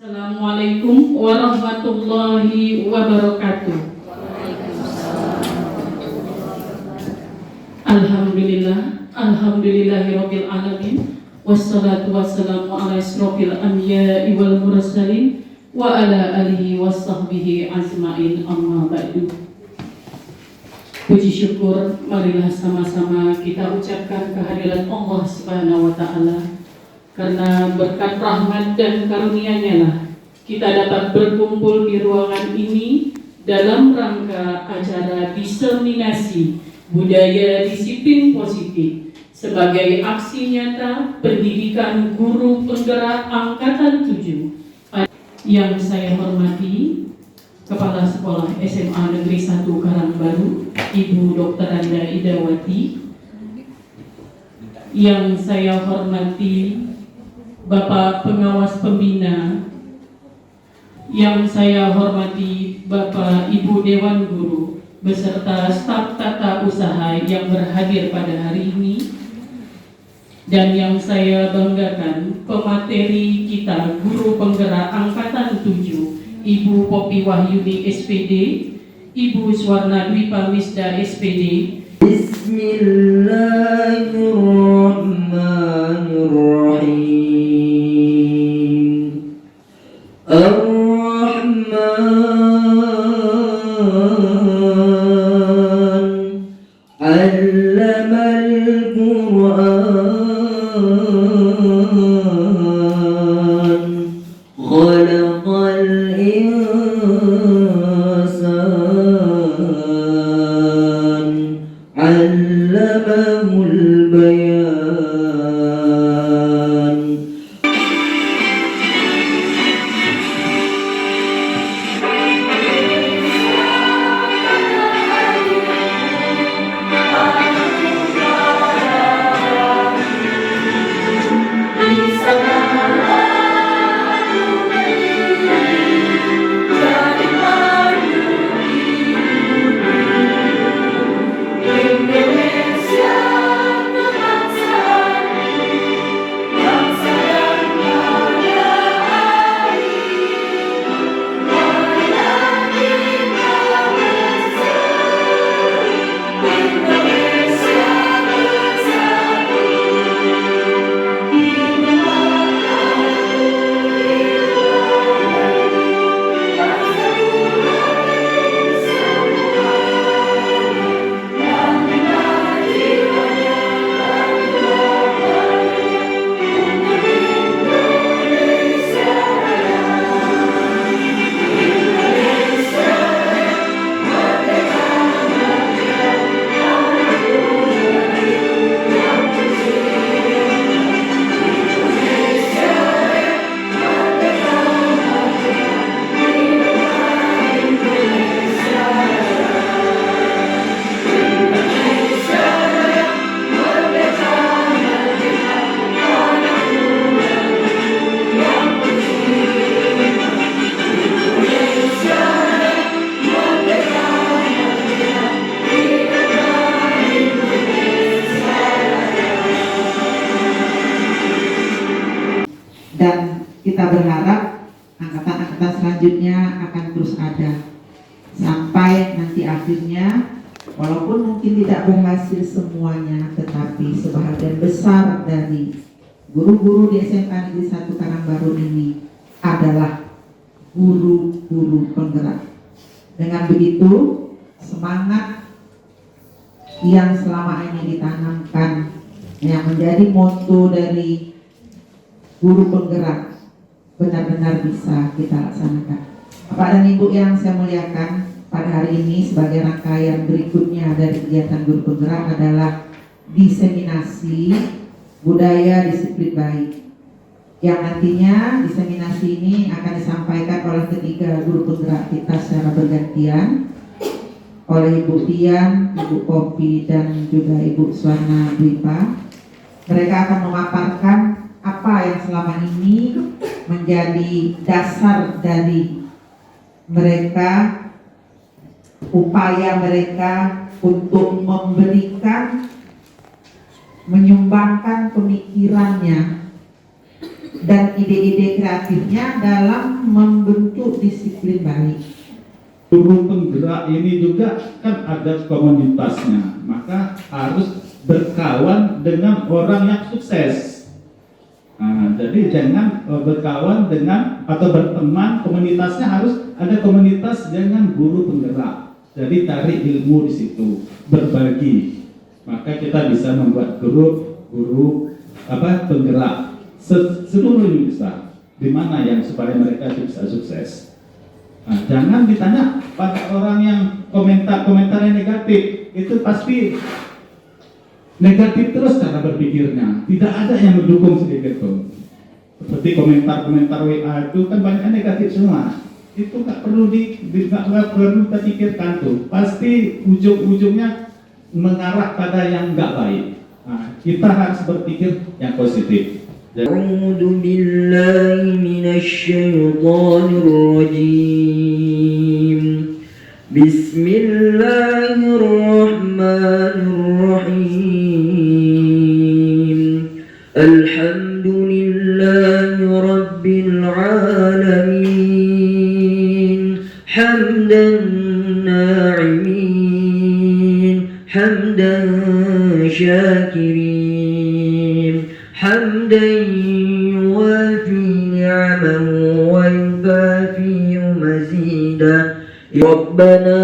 Assalamualaikum warahmatullahi wabarakatuh. Alhamdulillahirabbil alamin. Wassalatu wassalamu ala asyrofil anbiya'i wal mursalin wa ala alihi washabbihi ajmain, amma ba'du. Puji syukur marilah sama-sama kita ucapkan kehadiran Allah Subhanahu wa taala. Karena berkat rahmat dan karunia-Nya lah kita dapat berkumpul di ruangan ini dalam rangka acara diseminasi budaya disiplin positif sebagai aksi nyata pendidikan guru penggerak Angkatan 7. Yang saya hormati Kepala Sekolah SMA Negeri 1 Karangbaru, Ibu Dr. Anda Idawati. Yang saya hormati Bapak Pengawas Pembina, yang saya hormati Bapak Ibu Dewan Guru beserta staf tata usaha yang berhadir pada hari ini, dan yang saya banggakan pemateri kita guru penggerak Angkatan 7, Ibu Popi Wahyuni SPD, Ibu Swarna Dwi Pamisda SPD. Bismillahirrahmanirrahim. Ar-Rahman Allamal Qur'an Khalaqal insan Allamahul bayan. Dan kita berharap angkatan-angkatan selanjutnya akan terus ada sampai nanti akhirnya, walaupun mungkin tidak berhasil semuanya, tetapi sebagian besar dari guru-guru di SMA Negeri 1 Karangbaru ini adalah guru-guru penggerak. Dengan begitu, semangat yang selama ini ditanamkan, yang menjadi moto dari guru penggerak, benar-benar bisa kita laksanakan. Bapak dan Ibu yang saya muliakan, pada hari ini sebagai rangkaian berikutnya dari kegiatan guru penggerak adalah diseminasi budaya disiplin baik, yang nantinya diseminasi ini akan disampaikan oleh ketiga guru penggerak kita secara bergantian, oleh Ibu Tian, Ibu Popi, dan juga Ibu Swarna Dwipa. Mereka akan memaparkan apa yang selama ini menjadi dasar dari mereka, upaya mereka untuk memberikan, menyumbangkan pemikirannya dan ide-ide kreatifnya dalam membentuk disiplin baik. Guru penggerak ini juga kan ada komunitasnya, maka harus berkawan dengan orang yang sukses. Nah, jadi jangan berkawan dengan atau berteman, komunitasnya harus ada komunitas dengan guru penggerak. Jadi cari ilmu di situ, berbagi. Maka kita bisa membuat grup guru penggerak seluruh Indonesia, di mana yang supaya mereka bisa sukses. Nah, jangan ditanya pada orang yang komentar yang negatif, itu pasti negatif terus cara berpikirnya, tidak ada yang mendukung sedikit pun. Seperti komentar-komentar WA itu kan banyak negatif semua, itu nggak perlu kita pikirkan tuh, pasti ujung-ujungnya mengarah pada yang nggak baik. Nah, kita harus berpikir yang positif. أعوذ بالله من الشيطان الرجيم بسم الله الرحمن الرحيم الحمد لله رب العالمين حمدا ناعمين حمدا شاكرين حمدا يوافي نعمه ويكافئ مزيدا ربنا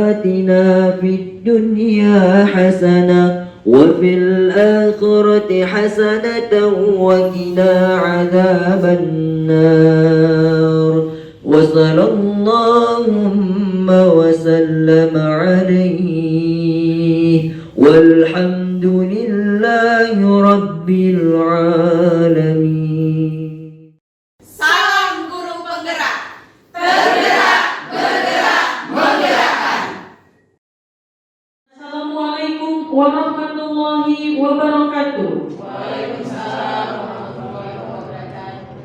آتنا في الدنيا حسنة وفي الآخرة حسنة وقنا عذاب النار وصلى اللهم وسلم عليه والحمد لله رب العالمين. Salam guru penggerak, tergerak, bergerak, menggerakkan. Assalamualaikum warahmatullahi wabarakatuh. Waalaikumsalam warahmatullahi wabarakatuh.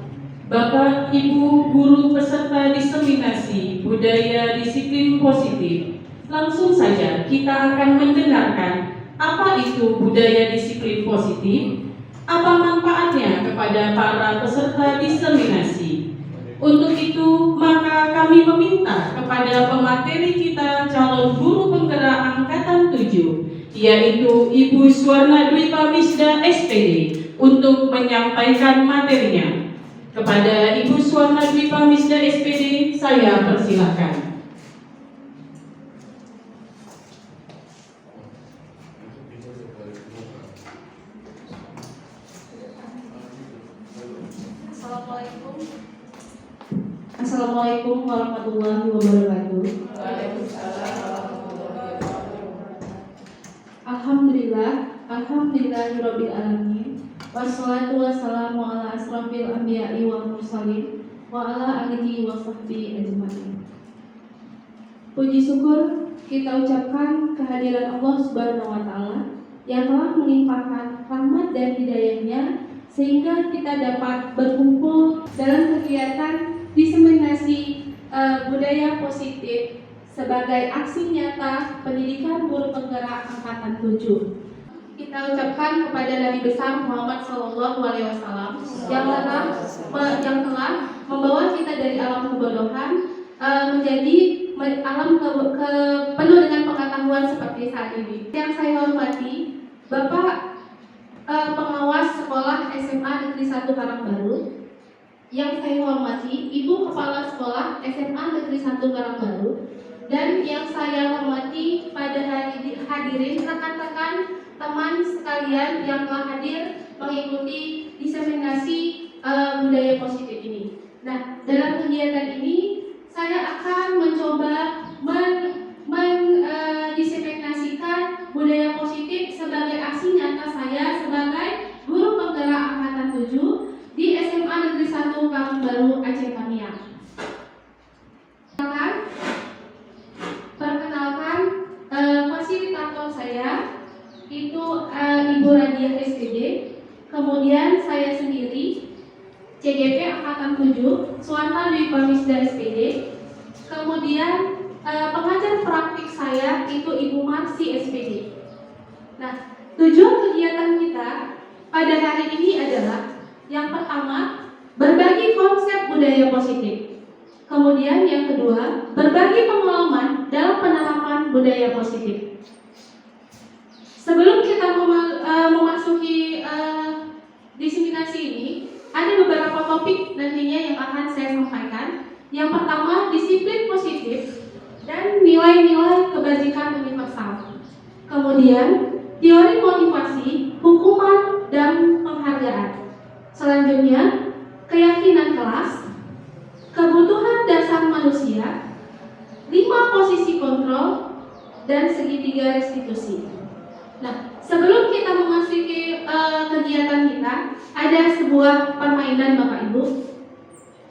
Bapak, Ibu, guru peserta diseminasi budaya disiplin positif, langsung saja kita akan mendengarkan apa itu budaya disiplin positif, apa manfaatnya kepada para peserta diseminasi. Untuk itu, maka kami meminta kepada pemateri kita calon guru penggerak angkatan 7, yaitu Ibu Suwarna Dwi Pamisda SPD, untuk menyampaikan materinya. Kepada Ibu Suwarna Dwi Pamisda SPD, saya persilahkan. Assalamualaikum warahmatullahi wabarakatuh. Alhamdulillahirabbil alamin. Wassalatu wassalamu ala asrofil anbiya'i wal mursalin wa ala alihi wa sahbihi ajmain. Puji syukur kita ucapkan kehadiran Allah Subhanahu wa taala yang telah melimpahkan rahmat dan hidayahnya sehingga kita dapat berkumpul dalam kegiatan diseminasi budaya positif sebagai aksi nyata pendidikan guru penggerak angkatan 7. Kita ucapkan kepada Nabi besar Muhammad SAW yang telah membawa kita dari alam kebodohan menjadi alam penuh dengan pengetahuan seperti saat ini. Yang saya hormati Bapak pengawas sekolah SMA Negeri 1 Karangbaru. Yang saya hormati Ibu Kepala Sekolah SMA Negeri 1 Karangbaru. Dan yang saya hormati pada hadirin rekan-rekan teman sekalian yang telah hadir mengikuti diseminasi budaya positif ini. Nah, dalam kegiatan ini saya akan mencoba diseminasikan budaya positif sebagai aksi nyata saya sebagai guru penggerak angkatan 7 di SMA Negeri 1 Karangbaru Aceh Tamiang. Perkenalkan fasilitator saya itu Ibu Radiah SPD, kemudian saya sendiri CGP angkatan 7 Suwarna Dwi Pamisda SPD, kemudian pengajar praktik saya itu Ibu Marsi SPD. Nah, tujuan kegiatan kita pada hari ini adalah Yang pertama, berbagi konsep budaya positif. Kemudian yang kedua, berbagi pengalaman dalam penerapan budaya positif. Sebelum kita memasuki diseminasi ini, ada beberapa topik nantinya yang akan saya sampaikan. Yang pertama, disiplin positif dan nilai-nilai kebajikan universal. Kemudian, teori motivasi, hukuman, dan penghargaan. Selanjutnya, keyakinan kelas, kebutuhan dasar manusia, 5 posisi kontrol, dan segitiga restitusi. Nah, sebelum kita memasuki kegiatan kita, ada sebuah permainan Bapak Ibu.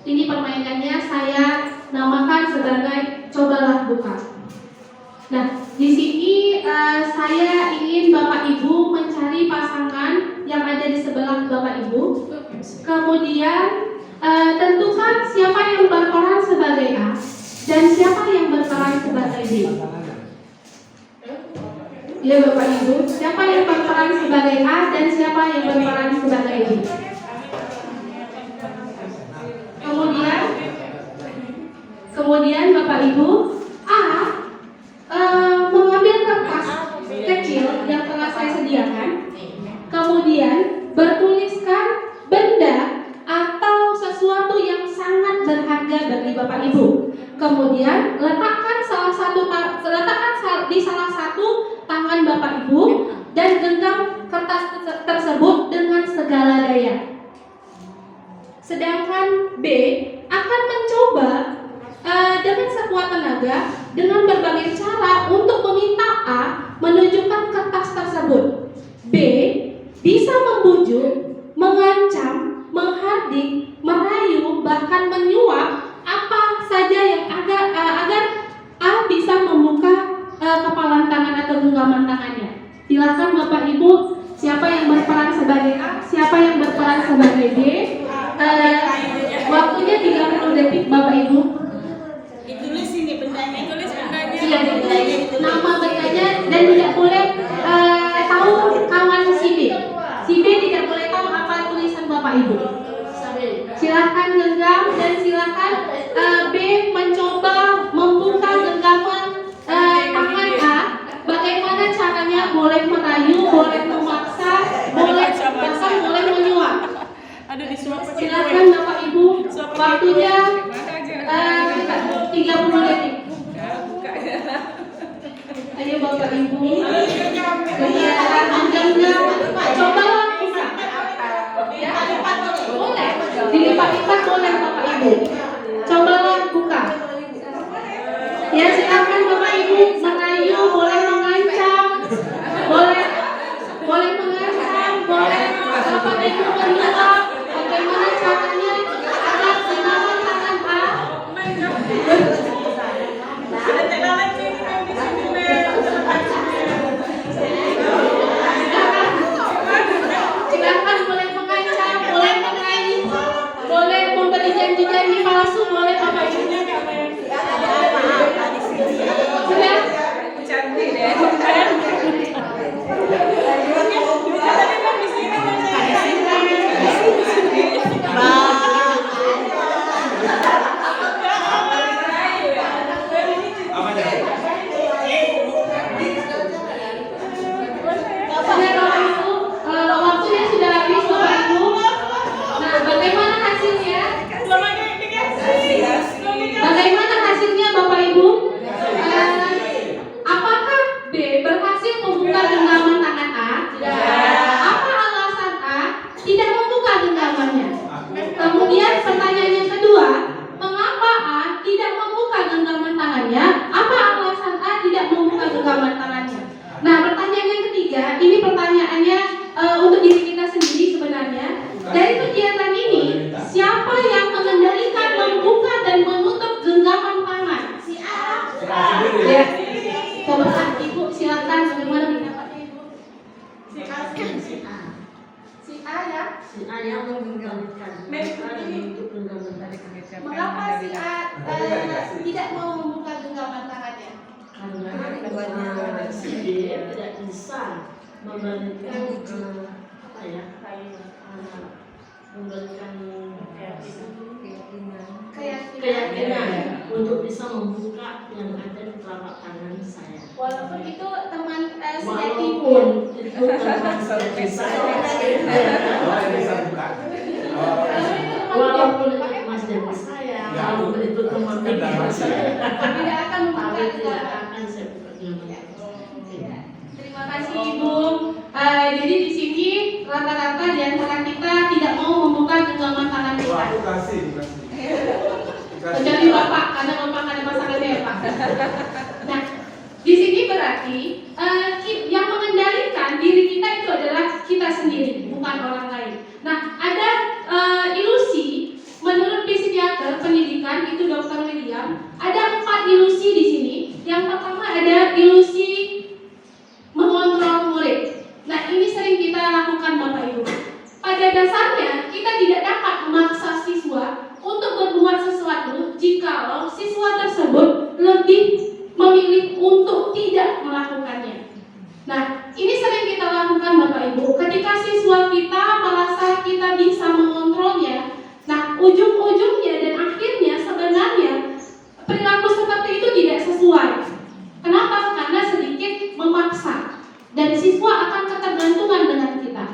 Ini permainannya saya namakan sebagai cobalah buka. Nah, di sini saya ingin Bapak Ibu mencari pasangan yang ada di sebelah Bapak Ibu. Kemudian tentukan siapa yang berperan sebagai A dan siapa yang berperan sebagai B. Ya Bapak Ibu, siapa yang berperan sebagai A dan siapa yang berperan sebagai B. Kemudian Bapak Ibu, A mengambil kertas kecil yang telah saya sediakan, kemudian bertuliskan benda atau sesuatu yang sangat berharga bagi Bapak Ibu. Kemudian letakkan di salah satu tangan Bapak Ibu dan genggam kertas tersebut dengan segala daya. Sedangkan B akan mencoba dengan sekuat tenaga dengan berbagai cara untuk meminta A menunjukkan kertas tersebut. B bisa membujuk, mengancam, menghardik, merayu, bahkan menyuap apa saja yang agar A bisa membuka kepalan tangan atau genggaman tangannya. Silakan Bapak Ibu, siapa yang berperan sebagai A, siapa yang berperan sebagai B. Waktunya 30 detik Bapak Ibu. Ditulis ini bendanya. Iya, ditulis nama bendanya dan tidak boleh tahu kawan si B. Si B tidak boleh tahu apa tulisan Bapak Ibu. Silakan genggam dan silakan B mencoba membuka genggaman tangan A. Bagaimana caranya? Boleh merayu, boleh memaksa, boleh bahkan boleh menyuap. Silakan Bapak Ibu, waktunya 30 detik. Ayo Bapak Ibu, kegiatan anjingnya cobalah buka. Ya, boleh, dilipat-lipat boleh Bapak Ibu. Cobalah buka. Ya silakan Bapak Ibu, merayu, boleh mengancam, boleh mengancam, boleh Bapak Ibu menyuap. Bagaimana caranya agar genggaman tangan A silakan boleh mengancam, boleh merayu, boleh memberi janji-janji palsu, boleh Bapak Ibu. Sudah? Waktunya sudah habis Bapak Ibu. Nah, bagaimana hasilnya? Bagaimana hasilnya Bapak Ibu? Apakah B berhasil membuka genggaman tangan A? Apa alasan A tidak membuka genggamannya? Kemudian pertanyaan yang kedua, mengapa A tidak membuka genggaman tangannya? Apa alasan A tidak membuka genggaman tangannya? Nah, pertanyaan yang ketiga, ini pertanyaannya untuk diri kita sendiri sebenarnya. Dari kegiatan ini, siapa yang mengendalikan membuka dan menutup genggaman tangan? Si A. Ya. Coba Ibu silakan bagaimana pendapatnya Ibu? Si A ya. Si A yang menggenggamkan. Mengapa si A tidak mau membuka genggaman tangannya? Karena si B tidak bisa memberikan memberikan keyakinan untuk bisa membuka yang ada di telapak tangan saya. walaupun itu teman sejati Walaupun itu teman sejati saya, walaupun itu teman sejati saya, walaupun itu teman bimbingan saya, tidak akan membuka tapi juga. tidak akan saya buka dengan Terima kasih Ibu. Jadi di sini rata-rata di antara kita tidak mau membuka genggaman tangan kita. Kecuali Bapak, karena Bapak ada masalahnya ya Pak. Nah, di sini berarti yang mengendalikan diri kita itu adalah kita sendiri, bukan orang lain. Nah, ada ilusi menurut psikiater pendidikan itu Dr. William, ada 4 ilusi di sini. Yang pertama ada ilusi mengontrol murid. Nah, ini sering kita lakukan Bapak Ibu. Pada dasarnya kita tidak dapat memaksa siswa untuk berbuat sesuatu jikalau siswa tersebut lebih memilih untuk tidak melakukannya. Nah, ini sering kita lakukan Bapak Ibu. Ketika siswa kita merasa kita bisa mengontrolnya, nah ujung-ujungnya dan akhirnya sebenarnya perilaku seperti itu tidak sesuai. Kenapa? Karena sedikit memaksa dan siswa akan ketergantungan dengan kita.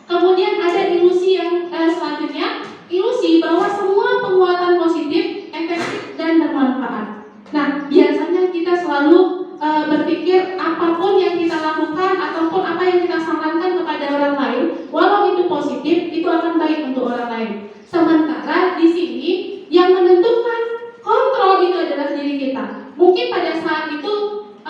Kemudian ada ilusi yang selanjutnya, ilusi bahwa semua penguatan positif, efektif dan bermanfaat. Nah, biasanya kita selalu berpikir apapun yang kita lakukan ataupun apa yang kita sarankan kepada orang lain, walau itu positif, itu akan baik untuk orang lain. Sementara di sini yang menentukan kontrol itu adalah diri kita. Mungkin pada saat itu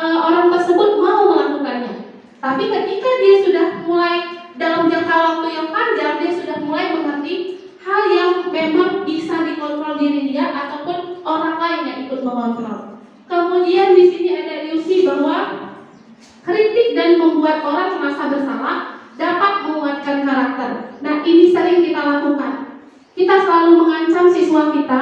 orang tersebut mau melakukannya, tapi ketika dia sudah mulai dalam jangka waktu yang panjang, dia sudah mulai mengerti hal yang memang bisa dikontrol diri dia ataupun orang lain yang ikut mengontrol. Kemudian di sini ada ilusi bahwa kritik dan membuat orang merasa bersalah dapat menguatkan karakter. Nah, ini sering kita lakukan. Kita selalu mengancam siswa kita,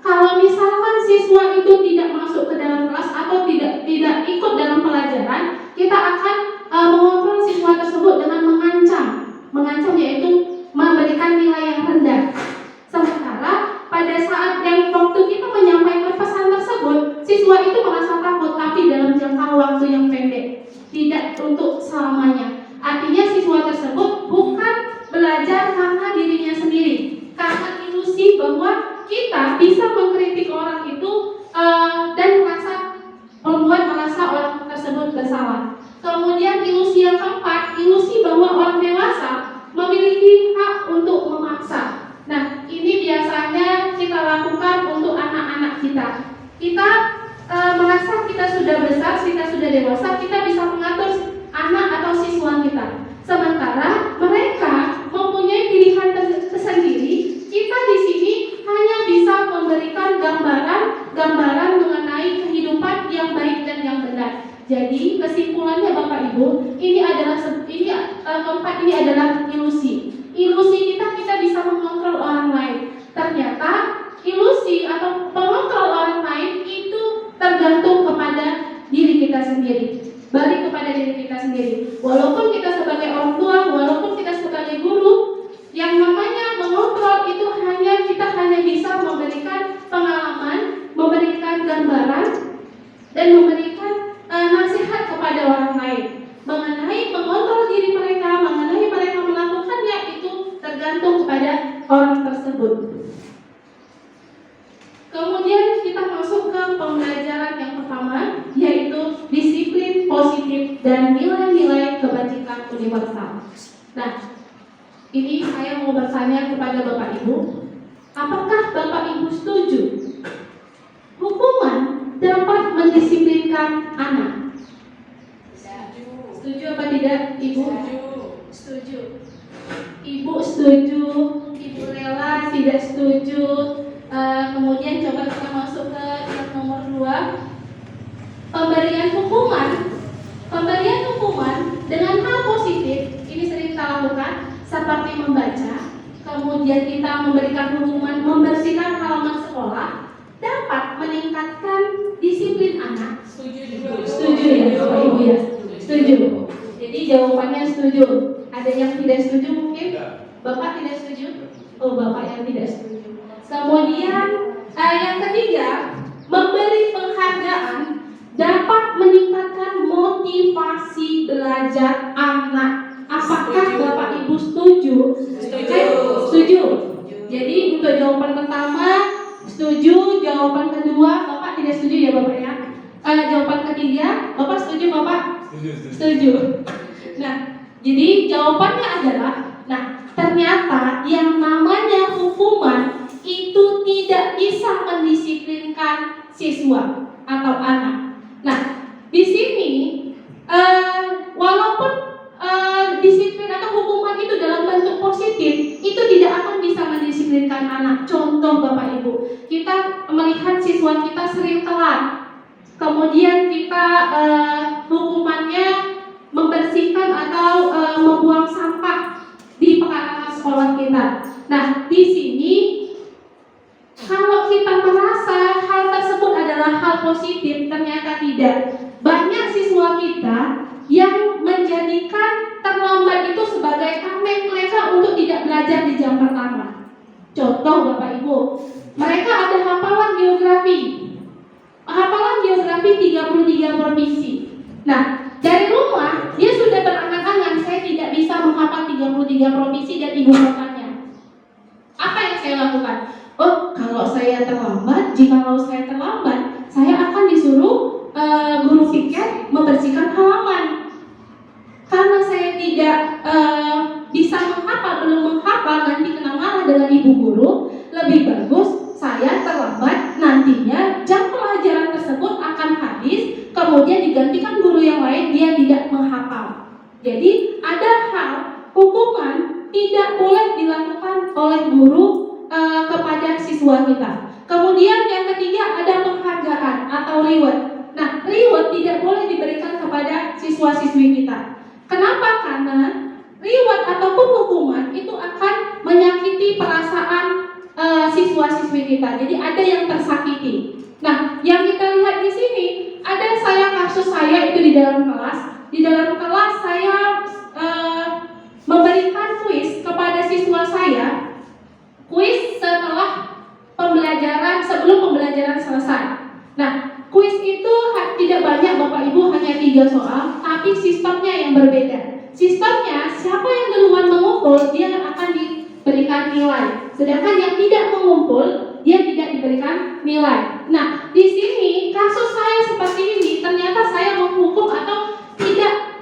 kalau misalkan siswa itu tidak masuk ke dalam kelas atau tidak ikut dalam pelajaran, kita akan mengontrol siswa tersebut dengan mengancam yaitu memberikan nilai yang rendah. Sementara pada saat yang waktu kita menyampaikan pesan tersebut, siswa itu merasa takut, tapi dalam jangka waktu yang pendek, tidak untuk selamanya. Artinya siswa tersebut bukan belajar karena dirinya sendiri, karena ilusi bahwa kita bisa mengkritik orang itu dan merasa orang tersebut bersalah. Kemudian ilusi yang keempat, ilusi bahwa orang dewasa memiliki hak untuk memaksa. Nah, ini biasanya kita lakukan untuk anak-anak kita. Kita merasa kita sudah besar, kita sudah dewasa, kita bisa mengatur anak atau siswa kita. Sementara mereka mempunyai pilihan tersendiri. Kita di sini hanya bisa memberikan gambaran mengenai kehidupan yang baik dan yang benar. Jadi kesimpulannya Bapak Ibu, keempat ini adalah ilusi. Ilusi kita bisa mengontrol orang lain. Ternyata ilusi atau pengontrol orang lain itu tergantung kepada diri kita sendiri. Balik kepada diri kita sendiri. Walaupun kita sebagai orang tua, walaupun kita sebagai guru, yang namanya mengontrol itu kita hanya bisa memberikan pengalaman, memberikan gambaran, dan memberikan nasihat kepada orang lain mengenai mengontrol diri mereka, mengenai mereka melakukannya itu tergantung kepada orang tersebut. Kemudian kita masuk ke pembelajaran yang pertama, yaitu disiplin positif dan nilai-nilai kebajikan universal. Nah, ini saya mau bertanya kepada Bapak Ibu, apakah Bapak Ibu setuju hukuman dapat mendisiplinkan anak? Setuju apa tidak, Ibu? Setuju. Ibu setuju, Ibu rela, tidak setuju. Kemudian coba kita masuk ke yang nomor 2, pemberian hukuman dengan hal positif. Ini sering kita lakukan, seperti membaca. Kemudian kita memberikan hukuman membersihkan halaman sekolah, dapat meningkatkan disiplin anak. Setuju ya, Bapak Ibu ya? Setuju. Jadi jawabannya setuju. Ada yang tidak setuju mungkin? Bapak tidak setuju? Oh, Bapak yang tidak setuju. Kemudian yang ketiga, memberi penghargaan dapat meningkatkan motivasi belajar anak. Apakah Bapak Ibu setuju? Setuju. Jadi untuk jawaban pertama setuju, jawaban kedua Bapak tidak setuju ya Bapak ya. Jawaban ketiga Bapak setuju Bapak? Setuju. Nah, jadi jawabannya adalah, nah ternyata yang namanya hukuman itu tidak bisa mendisiplinkan siswa atau anak. Nah, di sini walaupun disiplin atau hukuman itu dalam bentuk positif, itu tidak akan bisa mendisiplinkan anak. Contoh Bapak Ibu, kita melihat siswa kita sering telat, kemudian kita hukumannya membersihkan atau membuang sampah di pekarangan sekolah kita. Nah, di sini kalau kita merasa hal tersebut adalah hal positif, ternyata tidak. Banyak siswa kita yang menjadikan terlambat itu sebagai tameng mereka untuk tidak belajar di jam pertama. Contoh Bapak Ibu, mereka ada hafalan geografi 33 provinsi. Nah, dari rumah dia sudah berangan-angan, saya tidak bisa menghafal 33 provinsi dan ibu kotanya. Apa yang saya lakukan? Oh, kalau saya terlambat, saya akan disuruh guru piket membersihkan halaman. Karena saya tidak bisa belum menghafal, nanti kena marah dengan ibu guru. Lebih bagus saya terlambat, nantinya jam pelajaran tersebut akan habis, kemudian digantikan guru yang lain, dia tidak menghafal. Jadi ada hal hukuman tidak boleh dilakukan oleh guru kepada siswa kita. Kemudian yang ketiga ada penghargaan atau reward. Nah, reward tidak boleh diberikan kepada siswa-siswi kita. Kenapa? Karena reward ataupun hukuman itu akan menyakiti perasaan siswa-siswi kita. Jadi ada yang tersakiti. Nah, yang kita lihat di sini ada kasus saya itu di dalam kelas. Di dalam kelas saya memberikan kuis kepada siswa saya. Kuis sebelum pembelajaran selesai. Nah, kuis itu tidak banyak Bapak Ibu, hanya 3 soal, tapi sistemnya yang berbeda. Sistemnya siapa yang duluan mengumpul dia akan diberikan nilai, sedangkan yang tidak mengumpul dia tidak diberikan nilai. Nah, di sini kasus saya seperti ini, ternyata saya menghukum atau tidak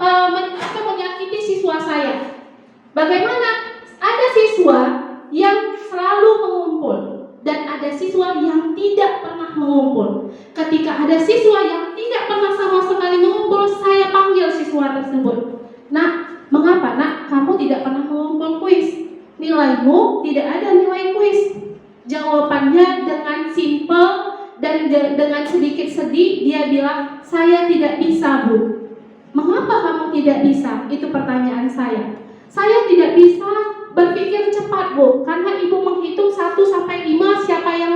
menyakiti siswa saya. Bagaimana? Ada siswa yang selalu mengumpul dan ada siswa yang tidak pernah mengumpul. Ketika ada siswa yang tidak pernah sama sekali mengumpul, saya panggil siswa tersebut. Nah, mengapa nak kamu tidak pernah mengumpul kuis? Nilaimu tidak ada nilai kuis. Jawabannya dengan simpel dan dengan sedikit sedih, dia bilang, saya tidak bisa Bu. Mengapa kamu tidak bisa? Itu pertanyaan saya. Saya tidak bisa berpikir cepat Bu, karena ibu menghitung 1 sampai 5, siapa yang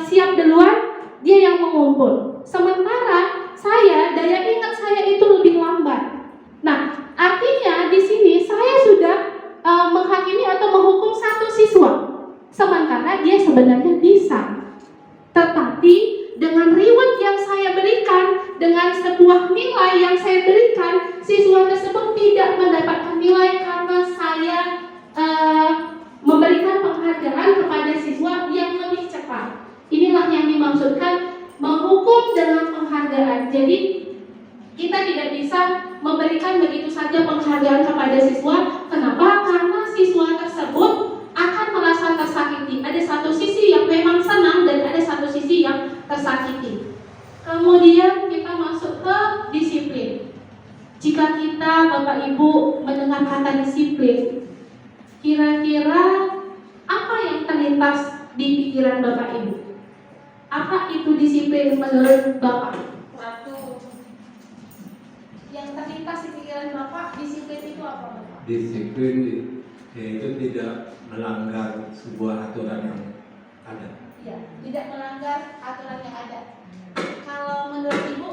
siap duluan, dia yang mengumpul. Sementara saya, daya ingat saya itu lebih lambat. Nah, artinya di sini saya sudah menghakimi atau menghukum 1 siswa, sementara dia sebenarnya bisa. Tetapi dengan reward yang saya berikan, dengan sebuah nilai yang saya berikan, siswa tersebut tidak mendapatkan nilai karena saya memberikan penghargaan kepada siswa yang lebih cepat. Inilah yang dimaksudkan menghukum dengan penghargaan. Jadi kita tidak bisa memberikan begitu saja penghargaan kepada siswa. Kenapa? Karena siswa tersebut akan merasa tersakiti. Ada satu sisi yang memang senang dan ada satu sisi yang tersakiti. Kemudian kita masuk ke disiplin. Jika kita Bapak Ibu mendengar kata disiplin, kira-kira apa yang terlintas di pikiran Bapak Ibu? Apa itu disiplin menurut Bapak? Yang terlintas di pikiran Bapak, disiplin itu apa Bapak? Disiplin yaitu tidak melanggar sebuah aturan yang ada. Ya, tidak melanggar aturan yang ada. Kalau menurut Ibu?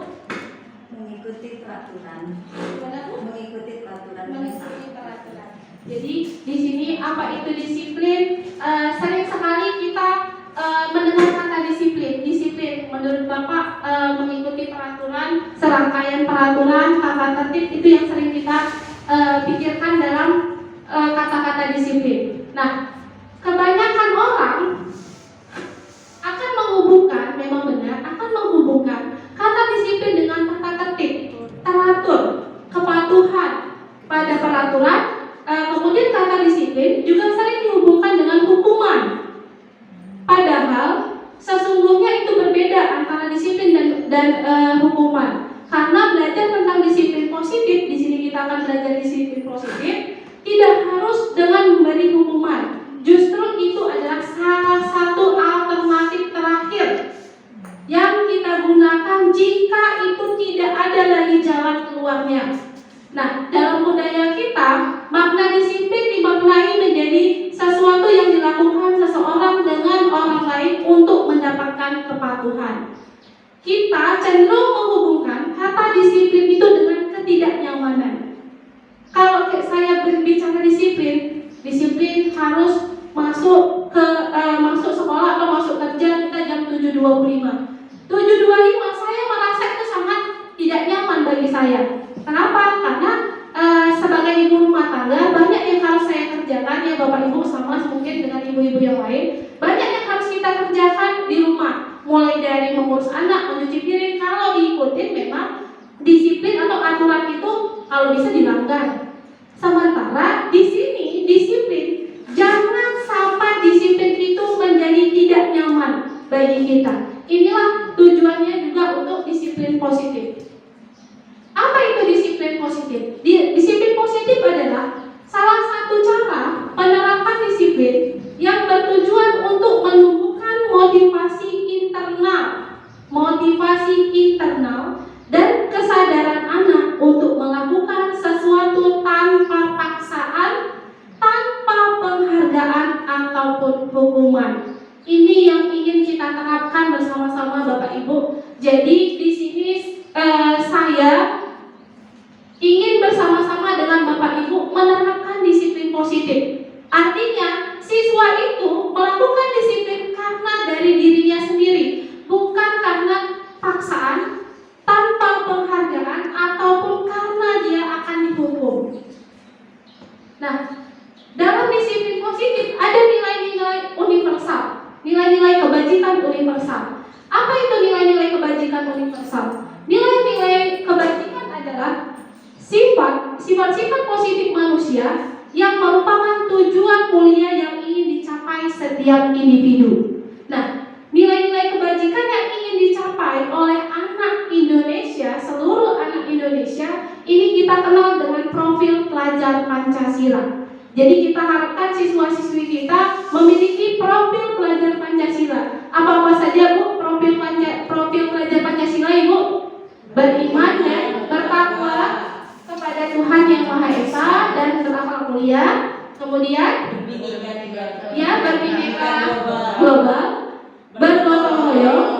Mengikuti mengikuti peraturan. Gimana, Bu? Mengikuti peraturan. Mengikuti peraturan. Jadi di sini apa itu disiplin? Sering sekali kita mendengar kata disiplin. Disiplin menurut Bapak mengikuti peraturan, serangkaian peraturan, tata tertib itu yang sering kita pikirkan dalam kata-kata disiplin. Nah, kebanyakan orang akan menghubungkan, memang benar, akan menghubungkan kata disiplin dengan tata tertib, teratur, kepatuhan pada peraturan. Kemudian kata disiplin juga sering dihubungkan dengan hukuman. Padahal sesungguhnya itu berbeda antara disiplin dan hukuman. Karena belajar tentang disiplin positif, di sini kita akan belajar disiplin positif, tidak harus dengan memberi hukuman. Justru itu adalah salah satu alternatif terakhir yang kita gunakan jika itu tidak ada lagi jalan keluarnya. Nah, dalam budaya kita, makna disiplin dimaknai menjadi sesuatu yang dilakukan seseorang dengan orang lain untuk mendapatkan kepatuhan. Kita cenderung menghubungkan kata disiplin itu dengan ketidaknyamanan. Kalau saya berbicara disiplin harus masuk sekolah atau masuk kerja kita jam 7.25. 7.25 saya merasa itu sangat tidak nyaman bagi saya. Kenapa? Karena sebagai ibu rumah tangga banyak yang harus saya kerjakan, ya Bapak Ibu sama mungkin dengan ibu-ibu yang lain. Banyak yang harus kita kerjakan di rumah, mulai dari mengurus anak, mencuci piring. Kalau diikutin memang disiplin atau aturan itu kalau bisa dilanggar. Sementara di sini disiplin, jangan sampai disiplin itu menjadi tidak nyaman bagi kita. Inilah tujuannya juga untuk disiplin positif. Apa itu disiplin positif? Disiplin positif adalah salah satu cara penerapan disiplin yang bertujuan untuk menumbuhkan motivasi internal dan kesadaran anak untuk melakukan sesuatu tanpa paksaan, tanpa penghargaan ataupun hukuman. Ini yang ingin kita terapkan bersama-sama Bapak Ibu. Jadi di sini saya ingin bersama-sama dengan Bapak Ibu menerapkan disiplin positif. Artinya siswa itu melakukan disiplin karena dari dirinya sendiri, bukan karena paksaan, tanpa penghargaan ataupun karena dia akan dihukum. Nah, dalam disiplin positif ada nilai-nilai universal, nilai-nilai kebajikan universal. Apa itu nilai-nilai kebajikan universal? Nilai-nilai kebajikan adalah sifat-sifat positif manusia yang merupakan tujuan mulia yang ingin dicapai setiap individu. Nah, nilai-nilai kebajikan yang ingin dicapai oleh anak Indonesia, seluruh anak Indonesia, ini kita kenal dengan profil pelajar Pancasila. Jadi kita harapkan siswa-siswi kita memiliki profil pelajar Pancasila. Apa-apa saja Bu profil pelajar Pancasila Ibu? Beriman dan bertakwa kepada Tuhan Yang Maha Esa dan berakhlak mulia. Kemudian berbhinneka global, bergotong royong,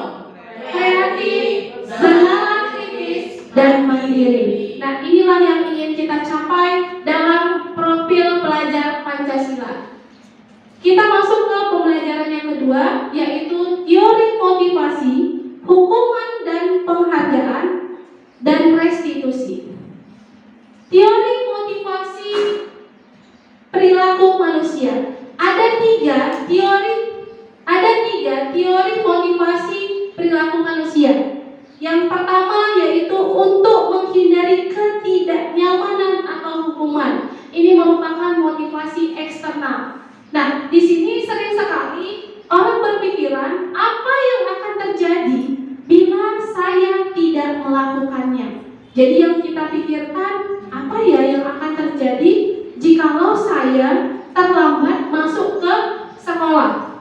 kreatif, bernalar kritis dan mandiri. Nah, inilah yang ingin kita capai dalam profil pelajar Pancasila. Kita masuk ke pembelajaran yang kedua, yaitu teori motivasi, hukuman dan penghargaan, dan restitusi. Teori motivasi perilaku manusia. Ada tiga teori motivasi perilaku manusia. Yang pertama yaitu untuk menghindari ketidaknyamanan atau hukuman. Ini merupakan motivasi eksternal. Nah, di sini sering sekali orang berpikiran apa yang akan terjadi bila saya tidak melakukannya. Jadi yang kita pikirkan, apa ya yang akan terjadi jikalau saya terlambat masuk ke sekolah?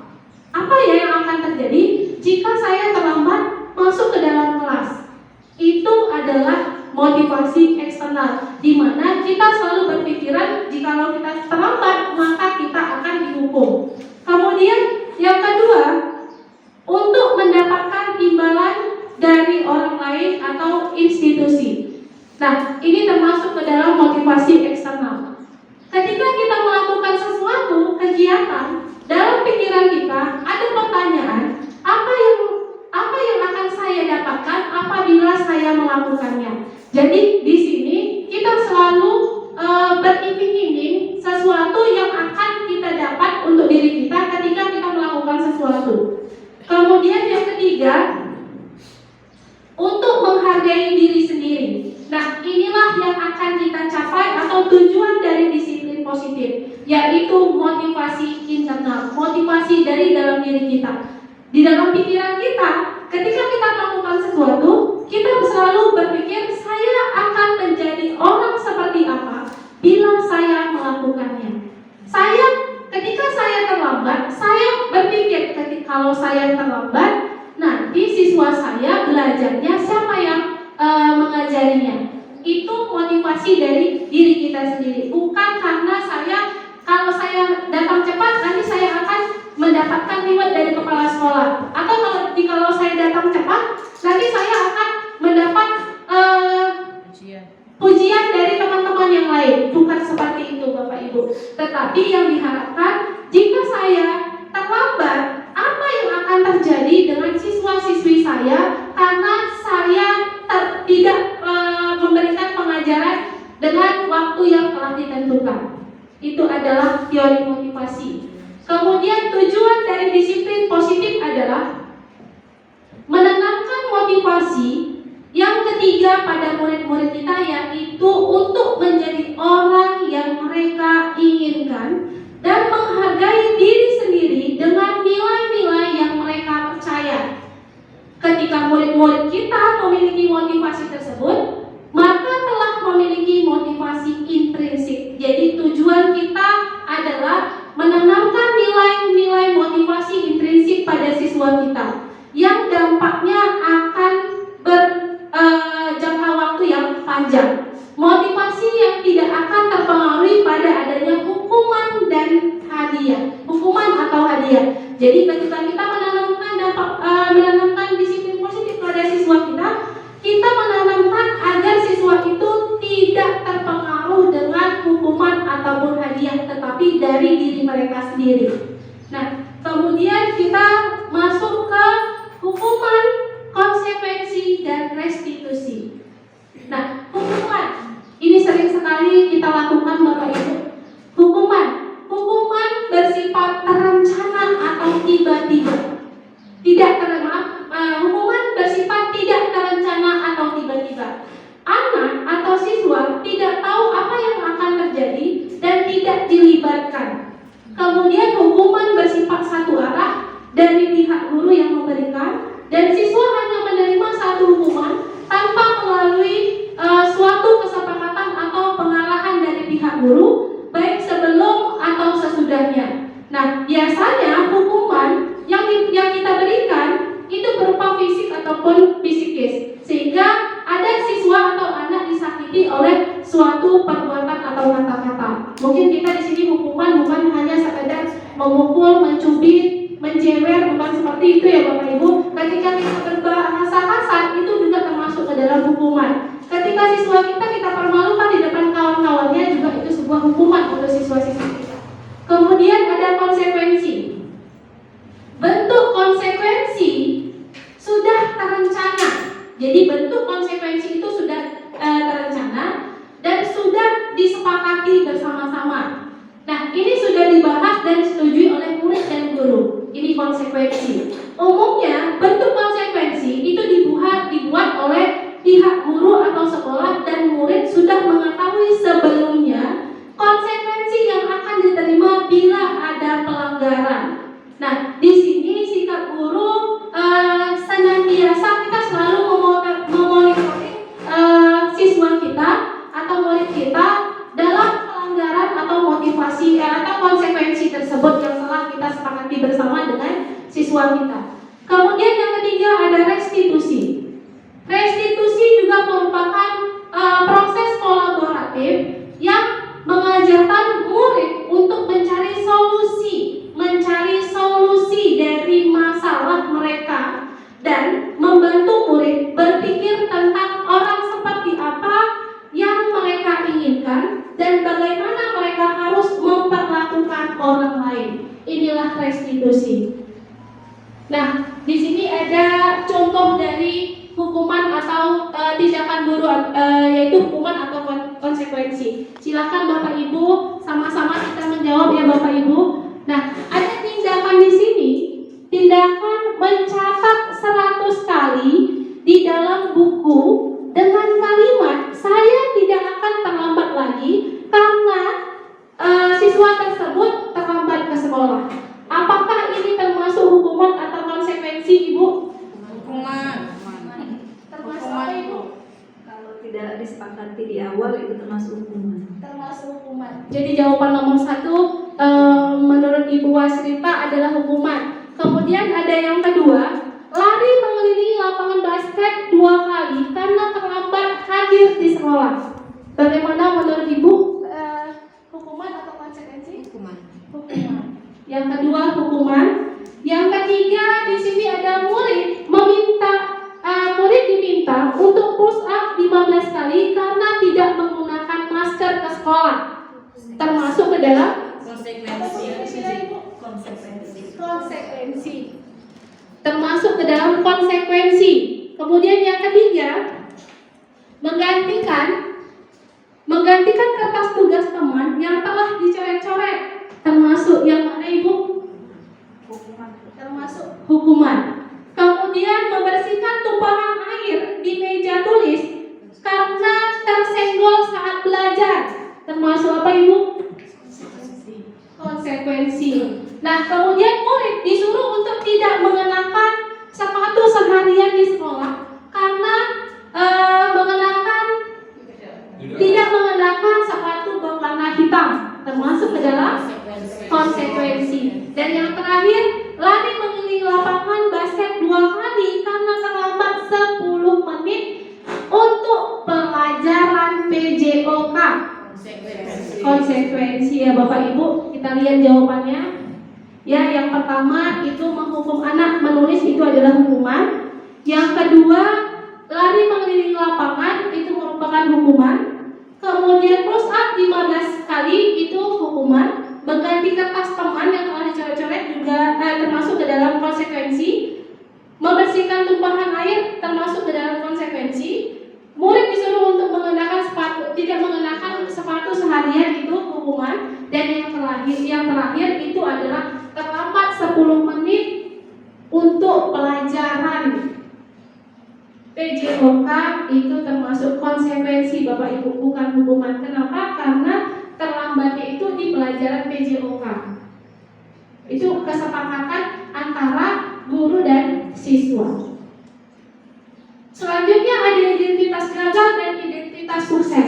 Apa ya yang akan terjadi jika saya terlambat masuk ke dalam kelas? Itu adalah motivasi eksternal, di mana kita selalu berpikiran jikalau kita terlambat maka kita akan dihukum. Kemudian yang kedua, untuk mendapatkan imbalan dari orang lain atau institusi. Nah, ini termasuk ke dalam motivasi eksternal. Ketika kita melakukan sesuatu kegiatan, dalam pikiran kita ada pertanyaan, apa yang akan saya dapatkan apabila saya melakukannya. Jadi di sini kita selalu beriming-iming sesuatu yang akan kita dapat untuk diri kita ketika kita melakukan sesuatu. Kemudian yang ketiga, untuk menghargai diri sendiri. Nah, inilah yang akan kita capai atau tujuan dari disiplin positif, yaitu motivasi internal, motivasi dari dalam diri kita. Di dalam pikiran kita, ketika kita melakukan sesuatu, kita selalu berpikir, saya akan menjadi orang seperti apa bila saya melakukannya. Ketika saya terlambat, saya berpikir kalau saya terlambat, nanti siswa saya belajarnya siapa yang mengajarinya. Itu motivasi dari diri kita sendiri, bukan karena kalau saya datang cepat nanti saya akan mendapatkan reward dari kepala sekolah, atau kalau saya datang cepat nanti saya akan mendapat pujian dari teman-teman yang lain. Bukan seperti itu Bapak Ibu. Tetapi yang diharapkan, jika saya terlambat, apa yang akan terjadi dengan siswa-siswi saya karena saya tidak memberikan pengajaran dengan waktu yang telah ditentukan. Itu adalah teori motivasi. Kemudian tujuan dari disiplin positif adalah menanamkan motivasi yang ketiga pada murid-murid kita, yaitu untuk menjadi orang yang mereka inginkan dan menghargai diri sendiri dengan nilai-nilai yang mereka percaya. Ketika murid-murid kita memiliki motivasi tersebut, maka telah memiliki motivasi intrinsik. Jadi tujuan kita adalah menanamkan nilai-nilai motivasi intrinsik pada siswa kita, yang dampaknya akan berjangka waktu yang panjang. Motivasi yang tidak akan terpengaruhi pada adanya hukuman dan hadiah, hukuman atau hadiah. Jadi ketika kita menanamkan disiplin positif pada siswa kita, kita menanamkan agar siswa itu tidak terpengaruh dengan hukuman ataupun hadiah, tetapi dari diri mereka sendiri. Nah, kemudian kita masuk ke hukuman, konsekuensi, dan restitusi. Nah, hukuman ini sering sekali kita lakukan Bapak Ibu. Hukuman bersifat terencana atau tiba-tiba. Hukuman bersifat tidak terencana atau tiba-tiba. Anak atau siswa tidak tahu apa yang akan terjadi dan tidak dilibatkan. Kemudian hukuman bersifat satu arah dari pihak guru yang memberikan, dan siswa hanya menerima satu hukuman tanpa melalui suatu kesepakatan atau pengarahan dari pihak guru, baik sebelum atau sesudahnya. Nah, biasanya hukuman yang kita berikan itu berupa fisik ataupun psikis, sehingga ada siswa atau anak disakiti oleh suatu perbuatan atau kata-kata. Mungkin kita di sini hukuman bukan hanya sekedar memukul, mencubit, menjewer, bukan seperti itu ya Bapak Ibu. Ketika kita berbahasa kasar, itu juga termasuk ke dalam hukuman. Ketika siswa kita permalukan di depan kawan-kawannya, juga itu sebuah hukuman untuk siswa-siswi kita. Kemudian ada konsekuensi. Bentuk konsekuensi sudah terencana. Jadi bentuk konsekuensi itu sudah terencana dan sudah disepakati bersama-sama. Nah, ini sudah dibahas dan disetujui oleh murid dan guru. Ini konsekuensi. Umumnya bentuk konsekuensi itu dibuat oleh pihak guru atau sekolah, dan murid sudah mengetahui sebelumnya konsekuensi yang akan diterima bila ada pelanggaran. Nah, di sini sikap guru senantiasa kita selalu memonitoring siswa kita atau murid kita dalam pelanggaran atau motivasi atau konsekuensi tersebut yang telah kita sepakati bersama dengan siswa kita. Kemudian yang ketiga ada restitusi. Restitusi juga merupakan proses kolaboratif yang kebaikan dan bagaimana mereka harus memperlakukan orang lain. Inilah restitusi. Nah, di sini ada contoh dari hukuman atau tindakan guru, yaitu hukuman atau konsekuensi. Silakan Bapak Ibu sama-sama kita menjawab ya Bapak Ibu. Nah, ada tindakan di sini, tindakan mencatat 100 kali di dalam buku dengan kalimat saya tidak akan terlambat lagi karena siswa tersebut terlambat ke sekolah. Apakah ini termasuk hukuman atau konsekuensi, Ibu? Hukuman. Termasuk apa, Ibu? Kalau tidak disepakati di awal itu termasuk hukuman. Termasuk hukuman. Jadi jawaban nomor 1 menurut Ibu Wasrita adalah hukuman. Kemudian ada yang kedua, lari mengelilingi lapangan basket 2 kali karena terlambat hadir di sekolah. Bagaimana menurut Ibu? Hukuman atau konsekuensi? Hukuman. Hukuman. Yang kedua hukuman. Yang ketiga di sini ada murid diminta untuk push up 15 kali karena tidak menggunakan masker ke sekolah. Termasuk ke dalam konsekuensi. Termasuk ke dalam konsekuensi. Kemudian yang ketiga, menggantikan kertas tugas teman yang telah dicoret-coret. Termasuk yang mana, Ibu? Termasuk hukuman. Kemudian membersihkan tumpahan air di meja tulis karena tersenggol saat belajar. Termasuk apa, Ibu? Konsekuensi. Nah, kemudian murid disuruh untuk tidak mengenakan sepatu seharian di sekolah karena tidak mengenakan sepatu berwarna hitam. Termasuk ke dalam konsekuensi. Dan yang terakhir, lari mengelilingi lapangan basket 2 kali karena terlambat 10 menit untuk pelajaran PJOK. Konsekuensi ya Bapak Ibu. Kita lihat jawabannya. Ya, yang pertama itu menghukum anak menulis, itu adalah hukuman. Yang kedua, lari mengelilingi lapangan itu merupakan hukuman. Kemudian push up 15 kali itu hukuman. Mengganti kertas teman yang telah dicoret-coret juga termasuk ke dalam konsekuensi. Membersihkan tumpahan air termasuk ke dalam konsekuensi. Murid disuruh untuk tidak mengenakan sepatu seharian itu hukuman. Dan yang terakhir itu adalah terlambat 10 menit untuk pelajaran PJOK, itu termasuk konsekuensi Bapak Ibu, bukan hukuman. Kenapa? Karena terlambatnya itu di pelajaran PJOK. Itu kesepakatan antara guru dan siswa. Selanjutnya ada identitas gagal dan identitas sukses.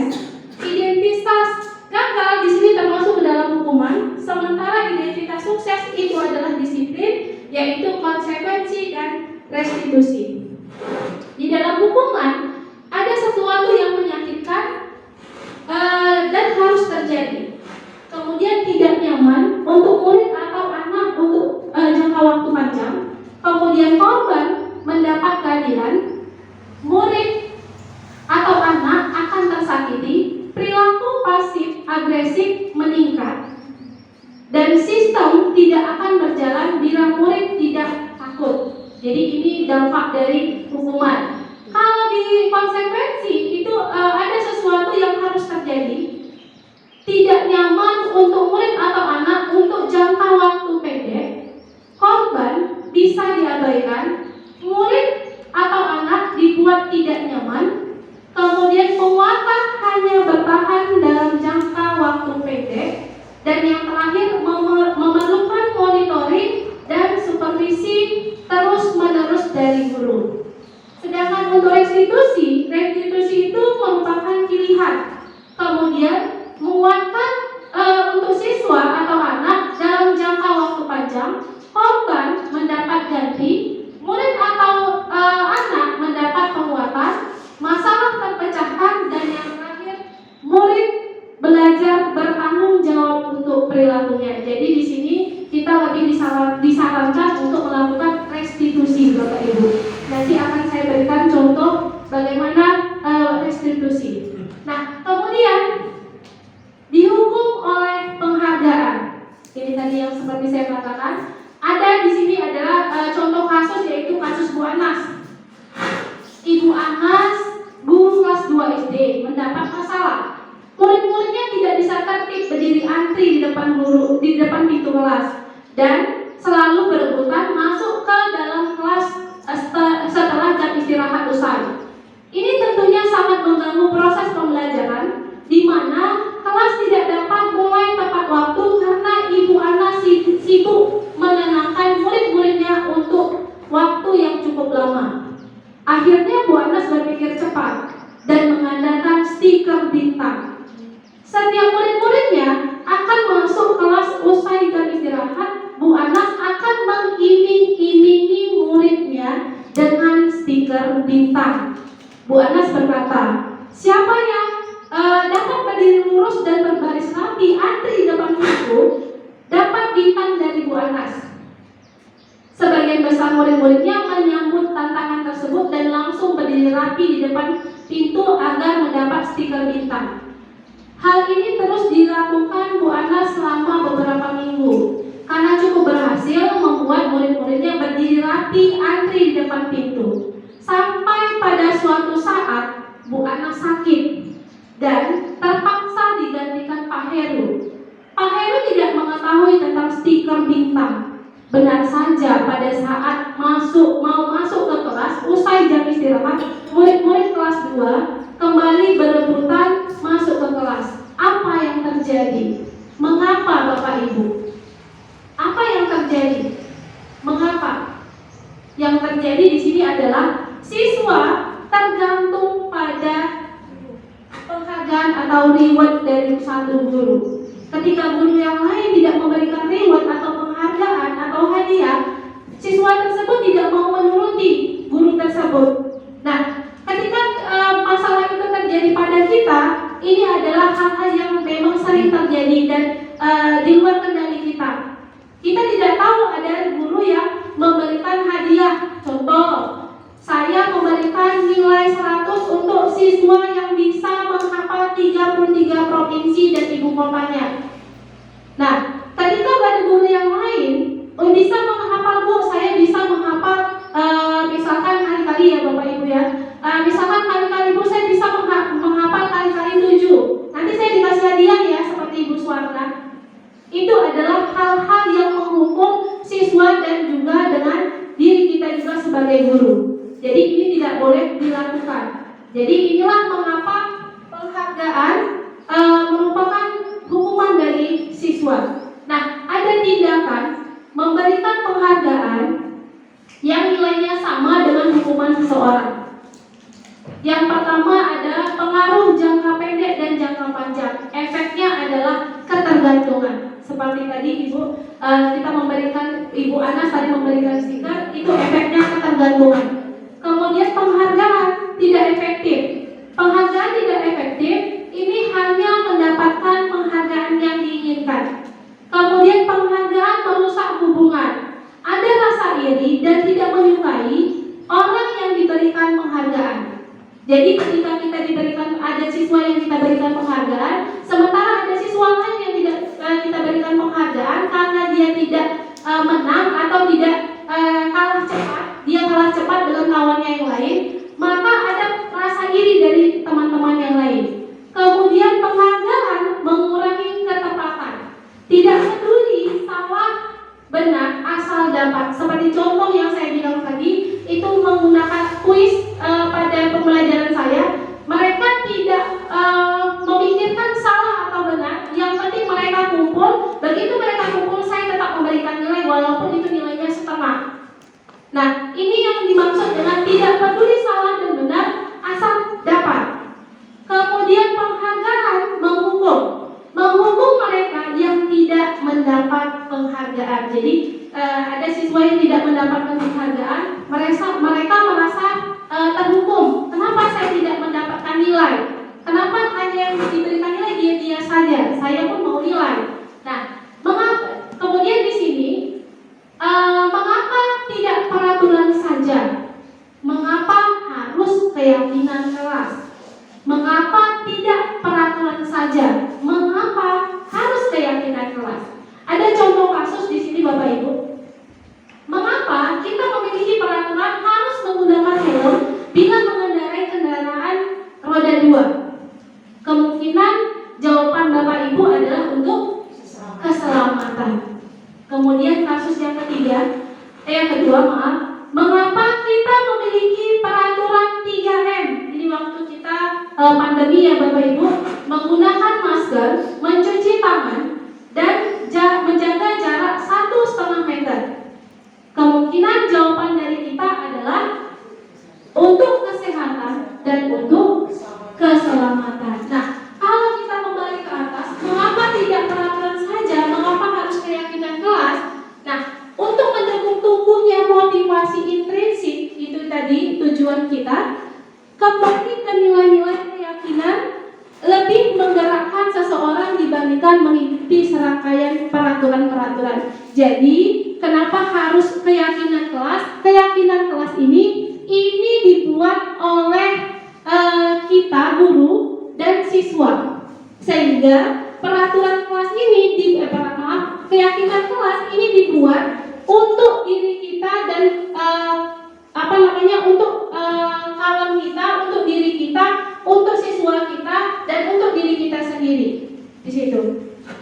Identitas gagal di sini termasuk ke dalam hukuman, sementara identitas sukses itu adalah disiplin, yaitu konsekuensi dan restitusi. Di dalam hukuman ada sesuatu yang menyakitkan dan harus terjadi. Kemudian tidak nyaman untuk murid atau anak untuk jangka waktu panjang. Kemudian korban mendapat keadilan, murid atau anak akan tersakiti, perilaku pasif agresif meningkat, dan sistem tidak akan berjalan bila murid tidak takut. Jadi ini dampak dari hukuman. Kalau di konsekuensi itu ada sesuatu yang harus terjadi. Tidak nyaman untuk murid atau anak untuk jangka waktu pendek, korban bisa diabaikan, murid atau anak dibuat tidak nyaman, kemudian penguatan hanya bertahan dalam jangka waktu pendek, dan yang terakhir memerlukan monitoring dan supervisi terus-menerus dari guru. Sedangkan untuk restitusi itu merupakan pilihan. Kemudian menguatkan untuk siswa atau anak dalam jangka waktu panjang, korban mendapat ganti, murid atau anak mendapat penguatan, masalah terpecahkan, dan yang terakhir murid belajar bertanggung jawab untuk perilakunya. Jadi di sini kita lebih disarankan untuk melakukan restitusi, Bapak Ibu. Nanti akan saya berikan contoh bagaimana restitusi. Nah, kemudian Murid-muridnya tidak bisa tertib berdiri antri di depan guru, di depan pintu kelas, dan selalu berebutan masuk ke dalam kelas setelah jam istirahat usai. Ini tentunya sangat mengganggu proses pembelajaran, di mana kelas tidak dapat mulai tepat waktu karena Ibu Ana sibuk menenangkan murid-muridnya untuk waktu yang cukup lama. Akhirnya Bu Anas berpikir cepat dan mengandalkan stiker bintang. Setiap murid-muridnya akan masuk kelas usai jam istirahat, Bu Anas akan mengiming-imingi muridnya dengan stiker bintang. Bu Anas berkata, siapa yang dapat berdiri lurus dan berbaris rapi antri di depan pintu dapat bintang dari Bu Anas. Sebagian besar murid-muridnya menyambut tantangan tersebut dan langsung berdiri rapi di depan pintu agar mendapat stiker bintang. Hal ini terus dilakukan Bu Anas selama beberapa minggu karena cukup berhasil membuat murid-muridnya berdiri rapi antri di depan pintu. Sampai pada suatu saat Bu Anas sakit dan terpaksa digantikan Pak Heru. Pak Heru tidak mengetahui tentang stiker bintang. Benar saja pada saat mau masuk ke kelas usai jam istirahat, murid-murid kelas 2 kembali berebutan masuk ke kelas. Apa yang terjadi? Mengapa Bapak Ibu? Apa yang terjadi? Mengapa? Yang terjadi di sini adalah siswa tergantung pada penghargaan atau reward dari satu guru. Ketika guru yang lain tidak memberikan reward atau penghargaan atau hadiah, siswa tersebut tidak mau menuruti guru tersebut. Nah, ketika masalah itu terjadi pada kita, ini adalah hal-hal yang memang sering terjadi dan di luar kendali kita. Kita tidak tahu ada guru yang memberikan hadiah. Contoh, saya memberikan nilai 100 untuk siswa yang bisa menghafal 33 provinsi dan ibu kotanya. Nah, ketika ada guru yang lain bisa menghafal, Bu, saya bisa menghafal misalkan kali-kali ya Bapak Ibu ya. Misalkan kali-kali Bu saya bisa menghafal kali-kali 7. Nanti saya dikasih hadiah ya seperti Ibu Suwarna. Itu adalah hal-hal yang menghukum siswa dan juga dengan diri kita juga sebagai guru. Jadi ini tidak boleh dilakukan. Jadi inilah mengapa penghargaan merupakan hukuman dari siswa. Nah, ada tindakan memberikan penghargaan yang nilainya sama dengan hukuman seseorang. Yang pertama ada pengaruh jangka pendek dan jangka panjang. Efeknya adalah ketergantungan. Seperti tadi kita memberikan Ibu Anas tadi memberikan stiker, itu efeknya ketergantungan. Kemudian penghargaan tidak efektif. Penghargaan tidak efektif, ini hanya mendapatkan penghargaan yang diinginkan. Kemudian penghargaan merusak hubungan. Ada rasa iri dan tidak menyukai orang yang diberikan penghargaan. Jadi ketika kita diberikan, ada siswa yang kita berikan penghargaan, sementara ada siswa lain yang tidak kita berikan penghargaan karena dia tidak menang atau tidak kalah cepat, dia kalah cepat dengan kawannya yang lain, maka ada rasa iri dari teman-teman yang lain. Kemudian penghargaan mengurangi ketepatan. Tidak peduli salah benar asal dapat. Seperti contoh yang saya bilang tadi, itu menggunakan kuis pada pembelajaran saya. Mereka tidak memikirkan salah atau benar. Yang penting mereka kumpul. Begitu mereka kumpul, saya tetap memberikan nilai walaupun itu nilainya setengah. Nah, ini yang dimaksud dengan tidak peduli salah dan benar asal dapat. Kemudian penghargaan menghukum mereka yang tidak mendapat penghargaan. Jadi ada siswa yang tidak mendapatkan penghargaan, mereka merasa terhukum. Kenapa saya tidak mendapatkan nilai? Kenapa hanya yang diberikan nilai dia saja? Saya pun mau nilai. Nah, mengapa? Kemudian di sini mengapa tidak peraturan saja? Mengapa harus keyakinan kelas? Mengapa tidak peraturan saja? Mengapa harus keyakinan kelas? Ada contoh kasus di sini Bapak Ibu. Mengapa kita memiliki peraturan harus Kemudian kasus yang kedua, mengapa kita memiliki peraturan 3M? Jadi waktu kita pandemi ya Bapak Ibu, menggunakan masker, mencuci tangan, dan menjaga jarak 1,5 meter. Kemungkinan jawaban dari kita adalah untuk kesehatan dan untuk keselamatan. Nah, kalau kita kembali ke atas, mengapa tidak peraturan saja? Mengapa harus keyakinan kelas? Nah, untuk mendukung tumbuhnya motivasi intrinsik, itu tadi tujuan kita, kembali ke nilai-nilai keyakinan lebih menggerakkan seseorang dibandingkan mengikuti serangkaian peraturan-peraturan. Jadi, kenapa harus keyakinan kelas? Keyakinan kelas ini dibuat oleh kita, guru dan siswa, sehingga peraturan kelas ini keyakinan kelas ini dibuat untuk diri kita dan untuk kawan kita, untuk diri kita, untuk siswa kita, dan untuk diri kita sendiri di situ.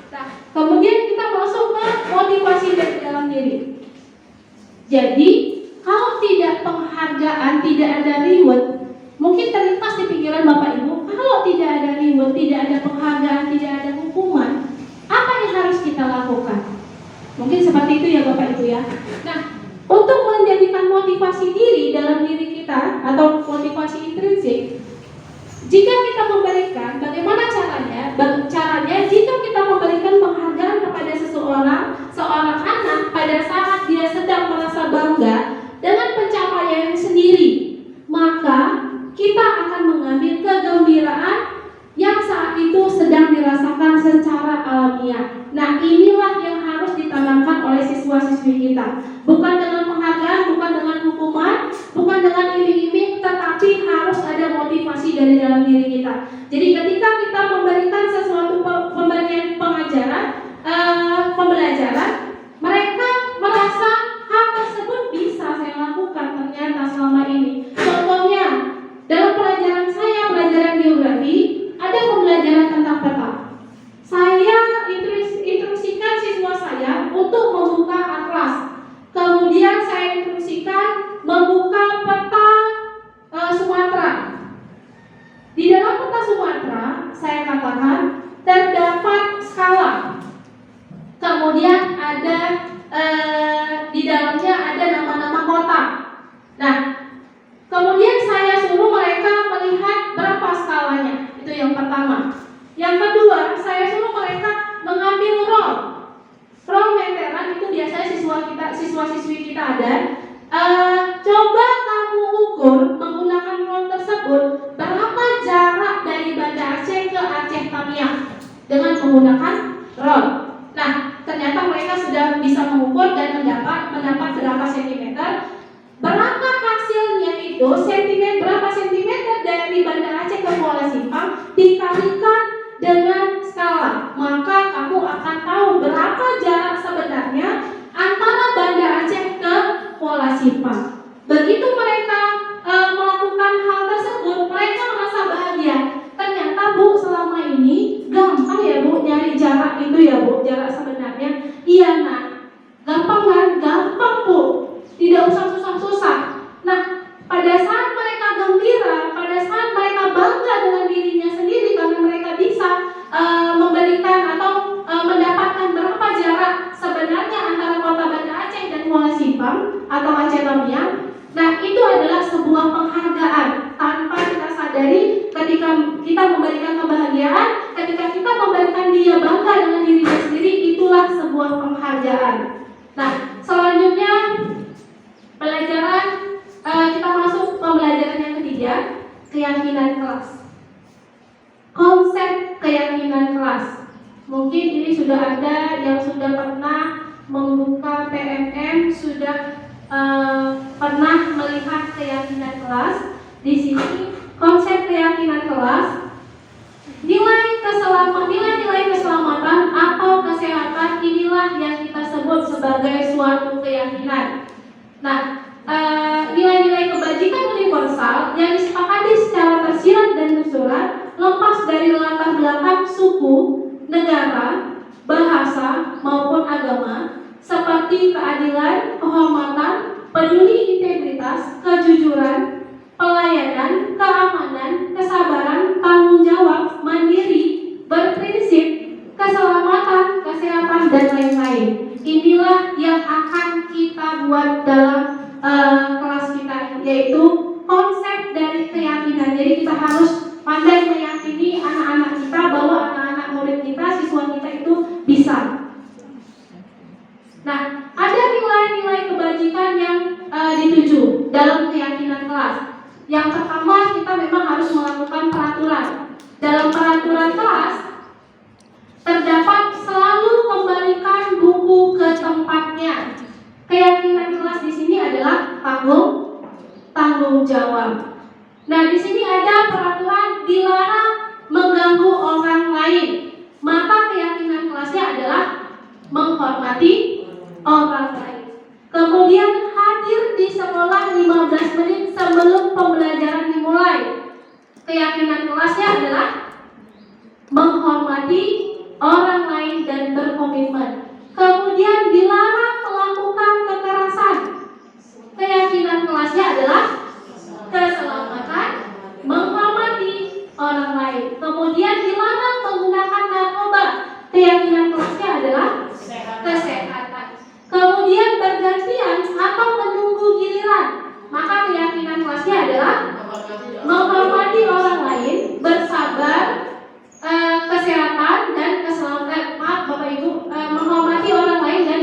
Nah, kemudian kita masuk ke motivasi dari dalam diri. Jadi, kalau tidak penghargaan, tidak ada reward, mungkin terlintas di pikiran Bapak Ibu, kalau tidak ada reward, tidak ada penghargaan, tidak ada hukuman, apa yang harus kita lakukan? Mungkin seperti itu ya Bapak Ibu ya. Nah, untuk menjadikan motivasi diri dalam diri kita atau motivasi intrinsik, jika kita memberikan, bagaimana caranya? Caranya jika kita memberikan penghargaan kepada seorang anak pada saat dia sedang merasa bangga dengan pencapaian sendiri, maka kita akan mengambil kegembiraan yang saat itu sedang dirasakan secara alamiah. Nah, inilah yang harus ditanamkan oleh siswa-siswi kita. Bukan dengan penghargaan, bukan dengan hukuman, bukan dengan iming-iming, tetapi harus ada motivasi dari dalam diri kita. Jadi ketika kita memberikan sesuatu pemberian pembelajaran, mereka merasa hal tersebut bisa saya lakukan ternyata selama ini. Contohnya, dalam pelajaran saya, pelajaran geografi, ada pembelajaran tentang peta. Saya instruksikan siswa saya untuk membuka atlas. Kemudian saya instruksikan membuka peta Sumatera. Di dalam peta Sumatera, saya katakan terdapat skala. Kemudian ada di dalamnya ada nama-nama kota. Nah, kemudian saya suruh mereka melihat berapa skalanya. Itu yang pertama. Yang kedua, saya suruh mereka mengambil roll. Roll meteran itu biasanya siswa-siswi kita ada. Coba kamu ukur menggunakan roll tersebut berapa jarak dari Banda Aceh ke Aceh Tamiang dengan menggunakan roll. Nah, ternyata mereka sudah bisa mengukur dan mendapat berapa sentimeter. Berapa hasilnya itu berapa sentimeter dari Banda Aceh ke Kuala Simpang dikalikan dengan skala, maka kamu akan tahu berapa jarak sebenarnya antara Banda Aceh ke Kuala Simpang. Begitu mereka melakukan hal tersebut, mereka merasa bahagia. Ternyata Bu, selama ini gampang ya Bu nyari jarak itu ya Bu, jarak sebenarnya. Iya Nak, gampang kan? Gampang Bu, tidak usah susah-susah. Nah, pada saat mereka gembira, pada saat mereka bangga dengan dirinya sendiri karena mereka bisa memberikan atau mendapatkan berapa jarak sebenarnya antara kota Banda Aceh dan Kuala Simpang atau Aceh Tamiang. Nah, itu adalah sebuah penghargaan tanpa kita sadari. Ketika kita memberikan kebahagiaan, ketika kita memberikan dia bangga dengan dirinya sendiri, itulah sebuah penghargaan. Nah, selanjutnya pelajaran kita masuk pembelajaran yang ketiga, keyakinan kelas. Konsep keyakinan kelas. Mungkin ini sudah ada yang sudah pernah membuka PMM, sudah pernah melihat keyakinan kelas. Di sini konsep keyakinan kelas, nilai-nilai keselamatan atau kesehatan, inilah yang kita sebut sebagai suatu keyakinan. Nah, nilai-nilai kebajikan universal yang disepakati secara tersirat dan tersurat, lepas dari latar belakang suku, negara, bahasa maupun agama, seperti menghormati keadilan, kehormatan, peduli integritas, kejujuran, pelayanan, keamanan, kesabaran, tanggung jawab, mandiri, berprinsip, keselamatan, kesehatan, dan lain-lain. Inilah yang akan kita buat dalam kelas kita, yaitu konsep dari keyakinan. Jadi kita harus pandai meyakini anak-anak kita bahwa anak-anak murid kita, siswa kita itu bisa. Nah, ada nilai-nilai kebajikan yang dituju dalam keyakinan kelas. Yang pertama, kita memang harus melakukan peraturan. Dalam peraturan kelas terdapat selalu kembalikan buku ke tempatnya. Keyakinan kelas di sini adalah tanggung jawab. Nah, di sini ada peraturan dilarang mengganggu orang lain. Maka keyakinan kelasnya adalah menghormati orang lain. Kemudian hadir di sekolah 15 menit sebelum pembelajaran dimulai. Keyakinan kelasnya adalah menghormati orang lain dan berkomitmen. Kemudian dilarang melakukan kekerasan. Keyakinan kelasnya adalah keselamatan, menghormati orang lain. Kemudian dilarang menggunakan narkoba. Keyakinan kelasnya adalah kesehatan. Kemudian bergantian atau menunggu giliran. Maka keyakinan kelasnya adalah menghormati orang lain, bersabar, kesehatan dan keselamatan. Maaf Bapak Ibu, menghormati orang lain dan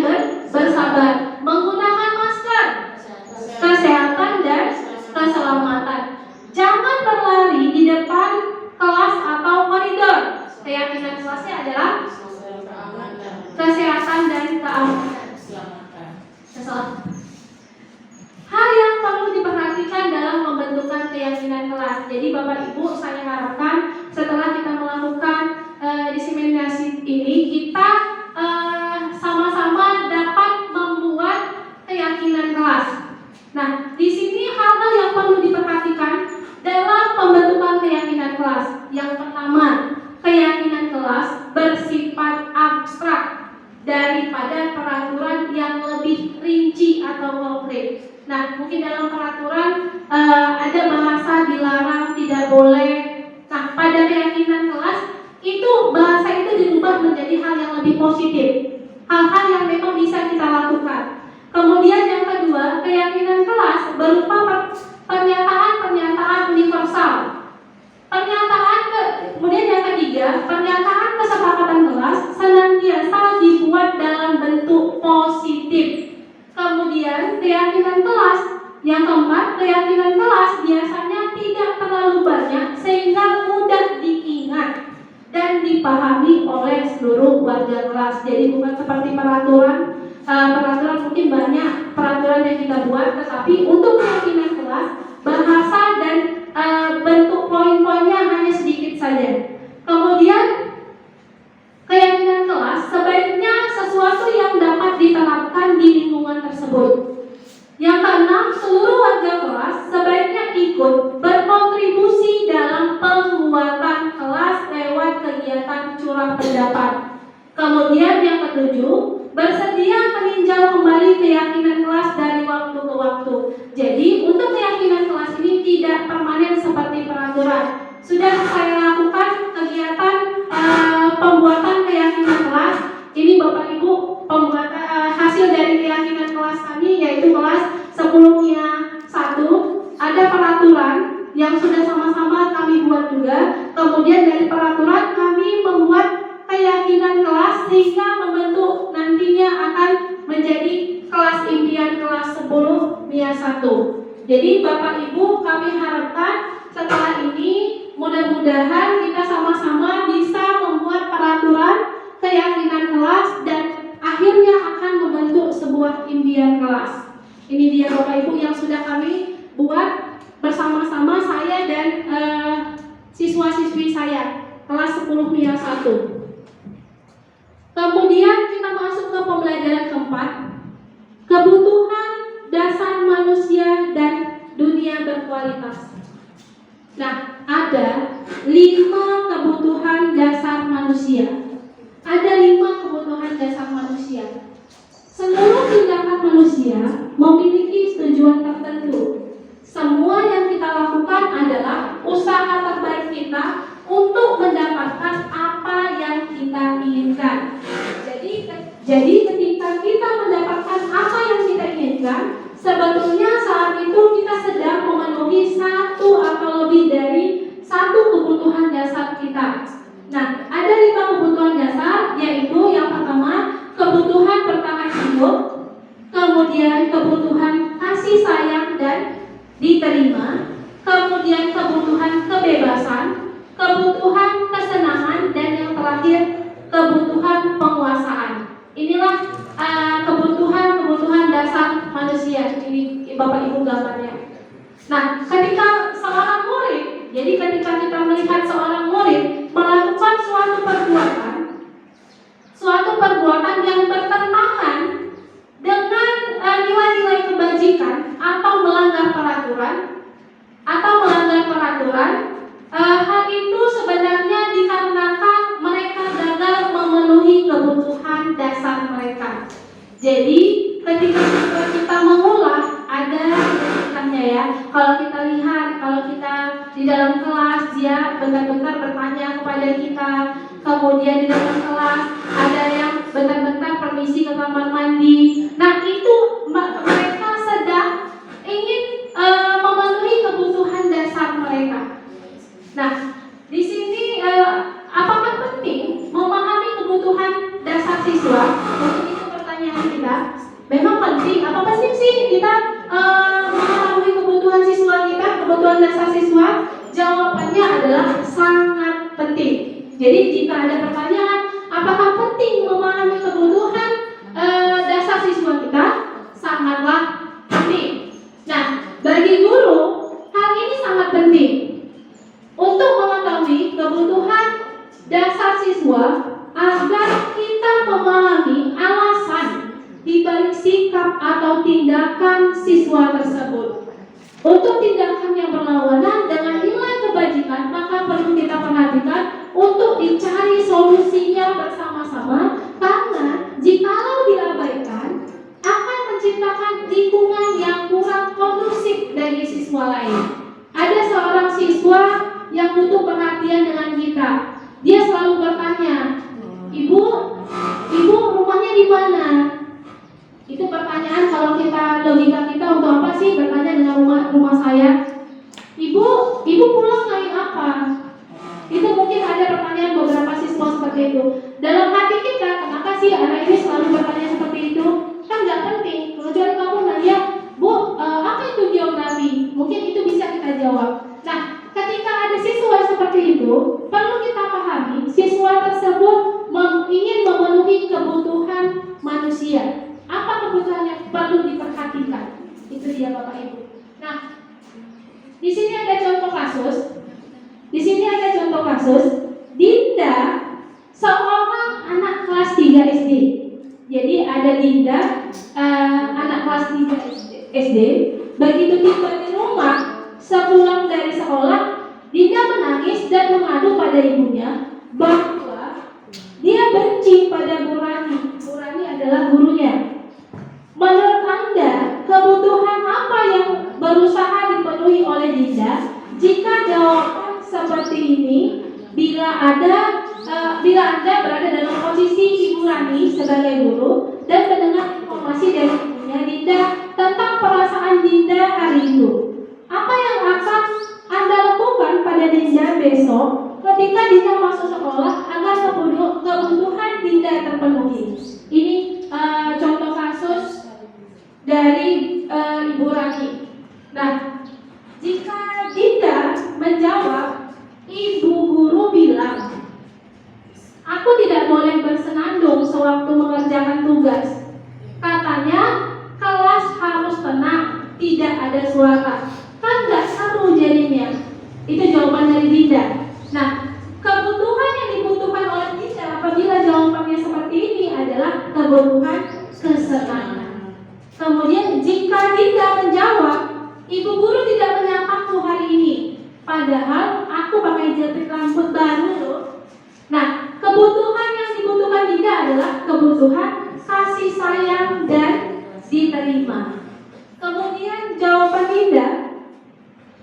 bersabar, menggunakan masker, kesehatan dan keselamatan. Jangan berlari di depan kelas atau koridor. Keyakinan kelasnya adalah kesehatan dan keamanan. Hal yang perlu diperhatikan dalam pembentukan keyakinan kelas. Jadi Bapak Ibu, saya harapkan setelah kita melakukan diseminasi ini, kita sama-sama dapat membuat keyakinan kelas. Nah, di sini hal-hal yang perlu diperhatikan dalam pembentukan keyakinan kelas. Yang pertama, keyakinan kelas bersifat abstrak daripada peraturan yang lebih rinci atau konkret. Nah, mungkin dalam peraturan ada bahasa dilarang, tidak boleh. Nah, pada keyakinan kelas itu bahasa itu dirubah menjadi hal yang lebih positif, hal-hal yang memang bisa kita lakukan. Kemudian yang kedua, keyakinan kelas berupa pernyataan universal. Kemudian yang ketiga, pernyataan kesepakatan kelas senantiasa dibuat dalam bentuk positif. Kemudian keyakinan kelas, yang keempat, keyakinan kelas biasanya tidak terlalu banyak sehingga mudah diingat dan dipahami oleh seluruh warga kelas. Jadi bukan seperti peraturan mungkin banyak peraturan yang kita buat, tetapi untuk keyakinan kelas bahasa dan bentuk poin-poinnya hanya sedikit saja. Kemudian keyakinan kelas sebaiknya sesuatu yang dapat diterapkan di lingkungan tersebut. Yang keenam, seluruh warga kelas sebaiknya ikut berkontribusi dalam pembuatan kelas lewat kegiatan curah pendapat. Kemudian yang ketujuh, bersedia meninjau kembali keyakinan kelas dari waktu ke waktu. Jadi untuk keyakinan kelas ini tidak permanen seperti peraturan. Sudah saya lakukan kegiatan pembuatan keyakinan kelas. Ini Bapak Ibu pembuatan hasil dari keyakinan kelas kami, yaitu kelas 10-nya 1. Ada peraturan yang sudah sama-sama kami buat juga. Kemudian dari peraturan kami membuat keyakinan kelas sehingga membentuk nantinya akan menjadi kelas impian kelas 10-nya 1. Jadi Bapak Ibu, kami harapkan setelah ini mudah-mudahan kita sama-sama bisa membuat peraturan keyakinan kelas dan akhirnya akan membentuk sebuah impian kelas. Ini dia Bapak Ibu yang sudah kami buat bersama-sama, saya dan siswa-siswi saya kelas 10-nya 1. Kemudian kita masuk ke pembelajaran keempat, kebutuhan dasar manusia dan dunia berkualitas. Nah, ada 5 kebutuhan dasar manusia. Ada 5 kebutuhan dasar manusia. Seluruh Jadi ketika kita mendapatkan apa yang kita inginkan, sebetulnya saat itu kita sedang memenuhi satu atau lebih dari satu kebutuhan dasar kita. Nah, ada 5 kebutuhan dasar, yaitu yang pertama, kebutuhan bertahan hidup, kemudian kebutuhan kasih sayang dan diterima, kemudian kebutuhan kebebasan, kebutuhan kesenangan, dan yang terakhir kebutuhan penguasaan. Inilah kebutuhan dasar manusia. Ini Bapak Ibu gambarnya. Nah, ketika seorang murid, jadi ketika kita melihat seorang murid melakukan suatu perbuatan yang bertentangan dengan nilai-nilai kebajikan atau melanggar peraturan, hal itu sebenarnya dikarenakan mereka gagal memenuhi kebutuhan dasar mereka. Jadi ketika kita mengulah, ada dinamikanya ya. Kalau kita lihat, kalau kita di dalam kelas, dia bentar-bentar bertanya kepada kita. Kemudian di dalam kelas ada yang bentar-bentar permisi ke kamar mandi. Nah, itu mereka sedang ingin memenuhi kebutuhan dasar mereka. Nah, di sini apakah penting memahami kebutuhan dasar siswa? Mungkin itu pertanyaan kita. Memang penting. Apa penting sih kita mengetahui kebutuhan siswa kita, kebutuhan dasar siswa? Jawabannya adalah sangat penting. Jadi jika ada pertanyaan, apakah penting memahami kebutuhan dasar siswa kita? Sangatlah penting. Nah, bagi guru, hal ini sangat penting untuk mengetahui kebutuhan dasar siswa agar kita memahami alasan di balik sikap atau tindakan siswa tersebut. Untuk tindakan yang berlawanan dengan nilai kebajikan, maka perlu kita perhatikan untuk dicari solusinya bersama-sama, karena jikalau diabaikan akan menciptakan lingkungan yang kurang kondusif bagi siswa lain. Ada seorang siswa yang butuh perhatian dengan kita. Dia selalu bertanya, Ibu rumahnya di mana? Itu pertanyaan kalau logika kita untuk apa sih bertanya dengan rumah saya? Ibu pulang naik apa? Itu mungkin ada pertanyaan beberapa siswa seperti itu. Dalam hati kita, kenapa sih anak ini selalu bertanya seperti itu? Kan nggak penting. Kecuali kamu nanya, Bu, apa itu geografi? Mungkin itu bisa kita jawab. Nah, ketika ada siswa seperti itu, perlu kita pahami siswa tersebut ingin memenuhi kebutuhan manusia. Apa kebutuhan yang perlu diperhatikan? Itu dia Bapak Ibu. Nah, di sini ada contoh kasus. Dinda, seorang anak kelas 3 SD. Jadi ada Dinda, anak kelas 3 SD. Begitu tiba di rumah, sepulang dari sekolah, Dinda menangis dan mengadu pada ibunya bahwa dia benci pada Bu Rani. Bu Rani adalah gurunya. Menurut Anda, kebutuhan apa yang berusaha dipenuhi oleh Dinda? Jika jawaban seperti ini, bila Anda berada dalam posisi Ibu Rani sebagai guru dan mendengar informasi dari ibunya Dinda tentang perasaan Dinda hari itu, apa yang akan Anda lakukan pada Dinda besok ketika Dinda masuk sekolah agar kebutuhan Dinda terpenuhi? Ini contoh kasus dari Ibu Rani. Nah, jika Dinda menjawab, Ibu guru bilang, aku tidak boleh bersenandung sewaktu mengerjakan tugas. Katanya, kelas harus tenang, tidak ada suara. Kan gak seru jadinya. Itu jawaban dari Dinda. Nah, kebutuhan yang dibutuhkan oleh Dinda apabila jawabannya seperti ini adalah kebutuhan kesenangan. Kemudian jika Dinda menjawab, Ibu guru tidak menyapaku hari ini, padahal aku pakai jepit rambut baru loh. Nah, kebutuhan yang dibutuhkan Dinda adalah kebutuhan kasih sayang dan diterima. Kemudian jawaban Dinda,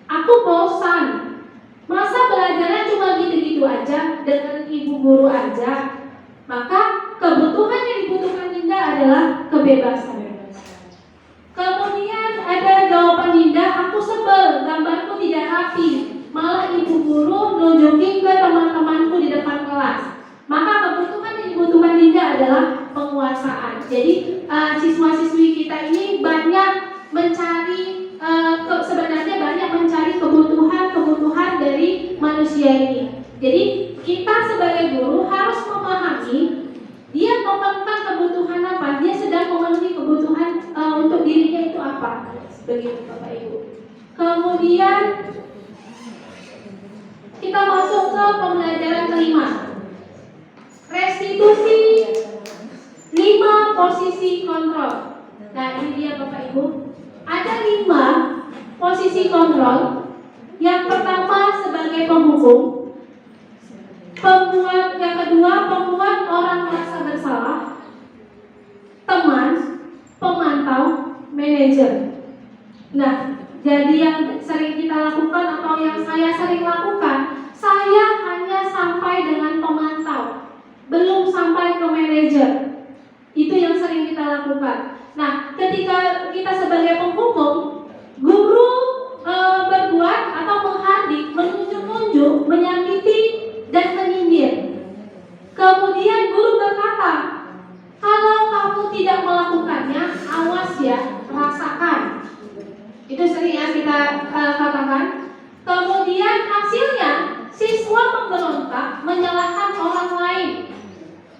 aku bosan. Masa belajarnya cuma gitu-gitu aja dengan ibu guru aja? Maka kebutuhan yang dibutuhkan Dinda kebebasan. Kemudian ada jawaban Dinda, aku sebel, gambarku tidak rapi, malah ibu guru nunjukin ke teman-temanku di depan kelas. Maka kebutuhan yang dibutuhkan Dinda adalah penguasaan. Jadi siswa-siswi kita ini banyak mencari sebenarnya banyak mencari kebutuhan dari manusia ini. Jadi kita sebagai guru harus memahami dia memerlukan kebutuhan apa, dia sedang memenuhi kebutuhan untuk dirinya itu apa. Begitu Bapak Ibu. Kemudian kita masuk ke pembelajaran kelima. Restitusi 5 posisi kontrol. Nah ini dia Bapak Ibu. Ada 5 posisi kontrol. Yang pertama sebagai penghukum, yang kedua pembuat orang merasa bersalah, teman, pemantau, manajer. Nah, jadi yang sering kita lakukan atau yang saya sering lakukan, saya hanya sampai dengan pemantau, belum sampai ke manajer. Itu yang sering kita lakukan. Nah, ketika kita sebagai penghukum, guru berbuat atau menghardik, menunjuk-nunjuk, menyakiti dan menyindir. Kemudian guru berkata, kalau kamu tidak melakukannya, awas ya, rasakan. Itu sering ya kita katakan. Kemudian hasilnya siswa memberontak, menyalahkan orang lain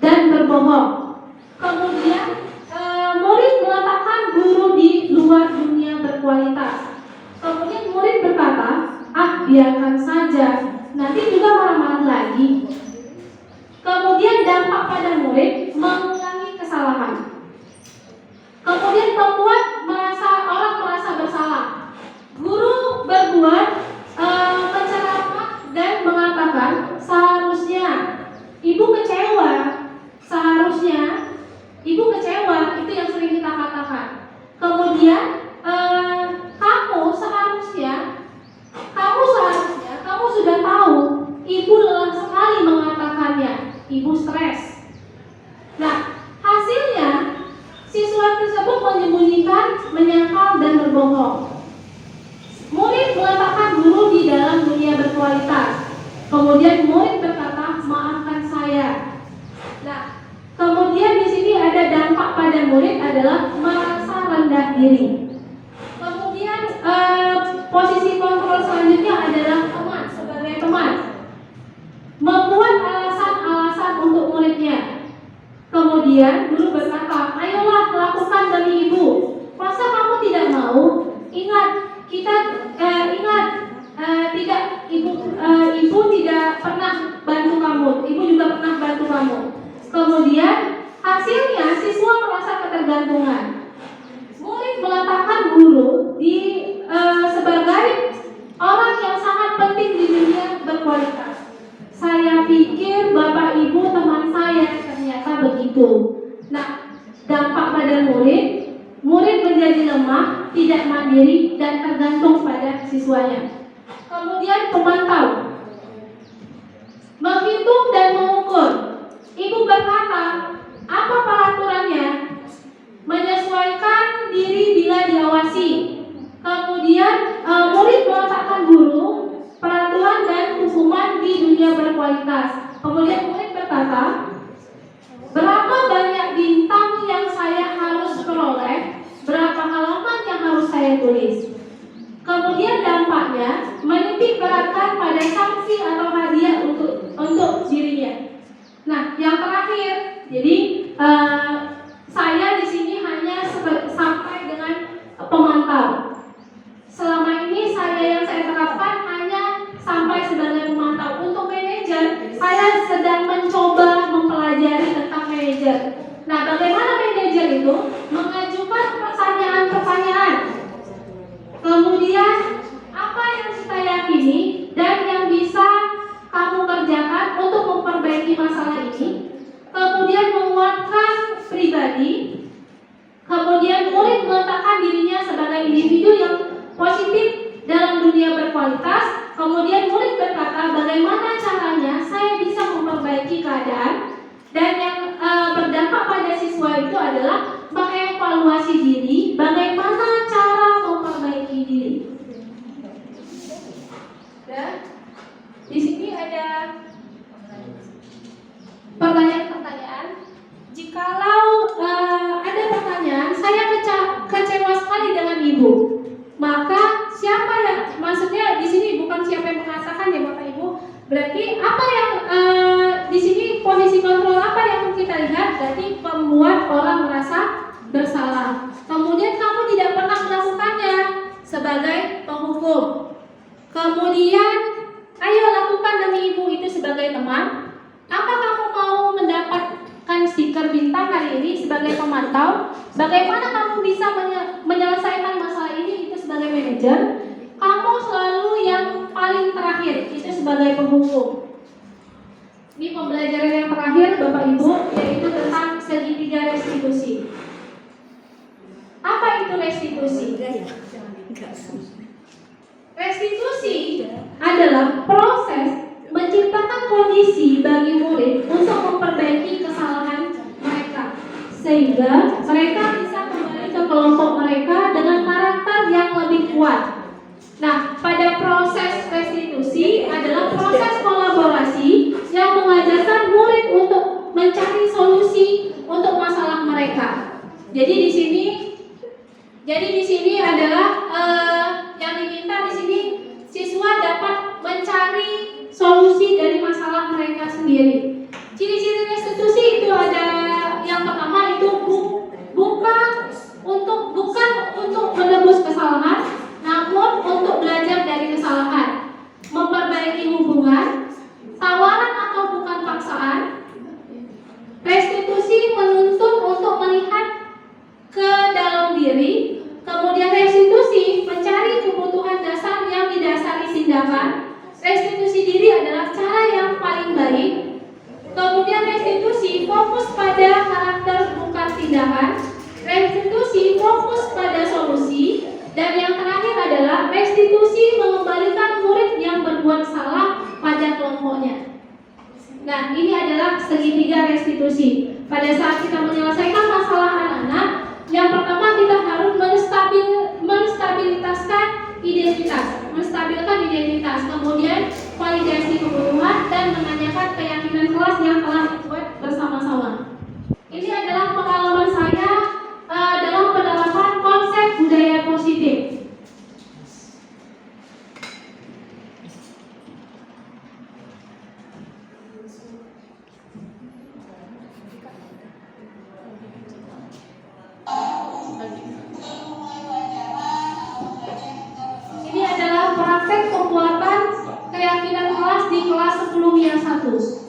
dan berbohong. Kemudian murid meletakkan guru di luar dunia berkualitas. Kemudian murid berkata, biarkan saja, nanti juga marah-marah lagi. Kemudian dampak pada murid mengulangi kesalahan. Kemudian membuat orang merasa bersalah. Guru berbuat menceramah dan mengatakan seharusnya ibu kecewa, itu yang sering kita katakan. Kemudian kamu sudah tahu, ibu lelah sekali mengatakannya, ibu stres. Nah, hasilnya siswa tersebut menyembunyikan, menyangkal dan berbohong. Murid meletakkan guru di dalam dunia berkualitas. Kemudian murid berkata, maafkan saya. Nah, kemudian di sini ada dampak pada murid adalah merasa rendah diri. Kemudian posisi kontrol selanjutnya adalah teman, sebagai teman, membuat alasan-alasan untuk muridnya. Kemudian guru berkata, ayolah lakukan demi ibu. Masa kamu tidak mau? Ingat, ibu tidak pernah bantu kamu. Ibu juga pernah bantu kamu. Kemudian hasilnya siswa merasa ketergantungan. Murid meletakkan guru di sebagai orang yang sangat penting di dunia berkualitas. Saya pikir Bapak Ibu teman saya, ternyata begitu. Nah, dampak pada murid menjadi lemah, tidak mandiri dan tergantung pada siswanya. Kemudian pemantau, menghitung dan mengukur. Ibu berkata, apa peraturannya? Menyesuaikan diri bila diawasi. Kemudian murid meletakkan guru, peraturan dan hukuman di dunia berkualitas. Kemudian murid berkata, berapa banyak bintang yang saya harus peroleh, berapa halaman yang harus saya tulis. Kemudian dampaknya menitik beratkan pada sanksi atau hadiah untuk dirinya. Nah, yang terakhir, jadi saya di sini hanya sampai dengan pemantau. Selama ini yang saya terapkan hanya sampai sebagai pemantau. Untuk manajer, saya sedang mencoba mempelajari tentang manajer. Nah, bagaimana manajer itu mengajukan pertanyaan-pertanyaan. Kemudian apa yang kita yakini dan yang bisa kamu kerjakan untuk memperbaiki masalah ini. Kemudian menguatkan pribadi. Kemudian murid meletakkan dirinya sebagai individu yang positif dalam dunia berkualitas. Kemudian murid berkata, bagaimana caranya saya bisa memperbaiki keadaan. Dan yang berdampak pada siswa itu adalah pakai pertanyaan-pertanyaan. Jikalau ada pertanyaan, saya kecewa sekali dengan ibu. Maka siapa yang, maksudnya di sini bukan siapa yang mengatakan ya Bapak Ibu. Berarti apa yang di sini posisi kontrol apa yang kita lihat? Berarti membuat orang merasa bersalah. Kemudian kamu tidak pernah melakukannya sebagai penghukum. Kemudian ayo lakukan demi ibu itu sebagai teman. Apa kamu mau mendapatkan stiker bintang hari ini sebagai pemantau? Bagaimana kamu bisa menyelesaikan masalah ini itu sebagai manajer? Kamu selalu yang paling terakhir itu sebagai penghukum. Ini pembelajaran yang terakhir Bapak Ibu, yaitu tentang segitiga restitusi. Apa itu restitusi? Restitusi adalah proses menciptakan kondisi bagi murid untuk memperbaiki kesalahan mereka, sehingga mereka bisa kembali ke kelompok mereka dengan karakter yang lebih kuat. Nah, pada proses restitusi adalah proses kolaborasi yang mengajarkan murid untuk mencari solusi untuk masalah mereka. Jadi di sini adalah yang diminta di sini siswa dapat mencari solusi dari masalah mereka sendiri. Ciri-ciri restitusi itu ada yang pertama itu bukan untuk menebus kesalahan, namun untuk belajar dari kesalahan, memperbaiki hubungan, tawaran atau bukan paksaan. Restitusi menuntut untuk melihat ke dalam diri. Kemudian restitusi mencari kebutuhan dasar yang didasari tindakan. Restitusi diri adalah cara yang paling baik. Kemudian restitusi fokus pada karakter bukan tindakan. Restitusi fokus pada solusi. Dan yang terakhir adalah restitusi mengembalikan murid yang berbuat salah pada kelompoknya. Nah, ini adalah segitiga restitusi. Pada saat kita menyelesaikan masalah anak-anak, yang pertama kita harus menstabilkan identitas, kemudian validasi kebutuhan dan menanyakan keyakinan kelas yang telah dibuat bersama-sama. Ini adalah pengalaman saya dalam penerapan konsep budaya positif. Ini adalah praktek pembuatan keyakinan kelas di kelas sebelumnya 1.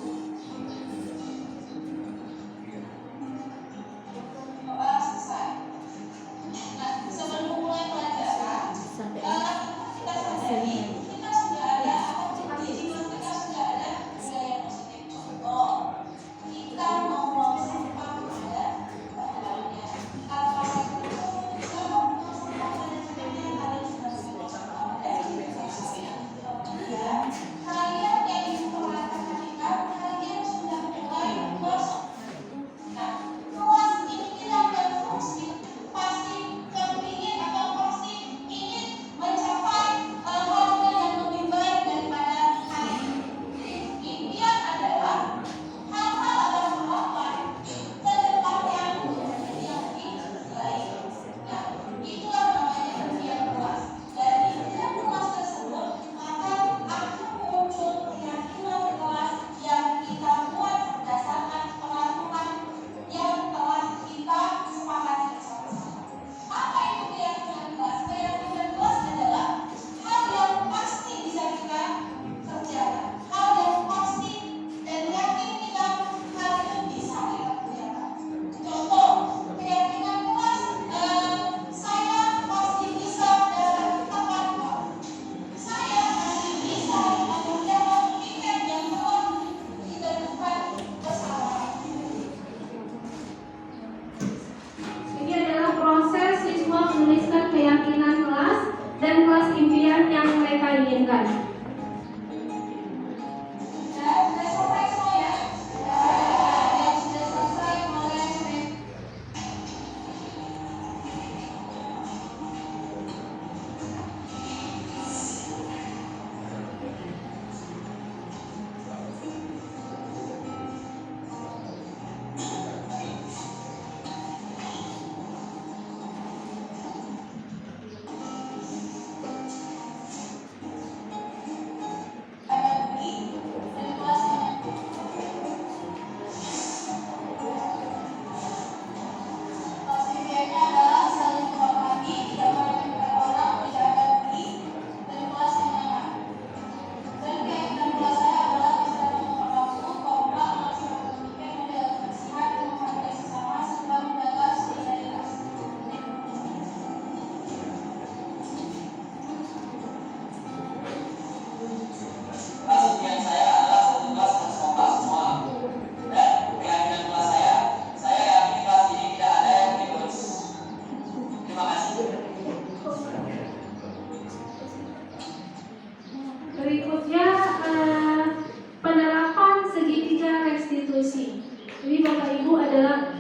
Jadi Bapak Ibu adalah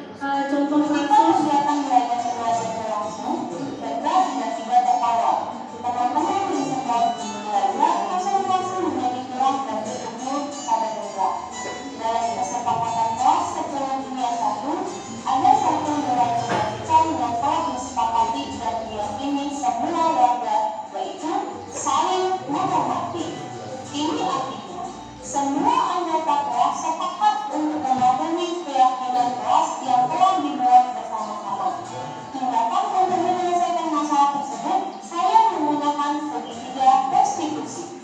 contoh kasus datang belajar simulasi langsung dan tiba-tiba terkawal. Teman-teman bisa belajar konsentrasi menjadi kurang dan bertumbuh pada kerja. Dalam kesepakatan kelas sebelum dunia satu, ada satu nilai kebajikan yang telah disepakati dan diyakini semua warga, yaitu saling menghormati. Ini artinya semua anggota kelas sepakat untuk memenuhi keyakinan kelas yang telah dibuat bersama-sama. Tindakan untuk menyelesaikan masalah tersebut, saya menggunakan segitiga konstitusi.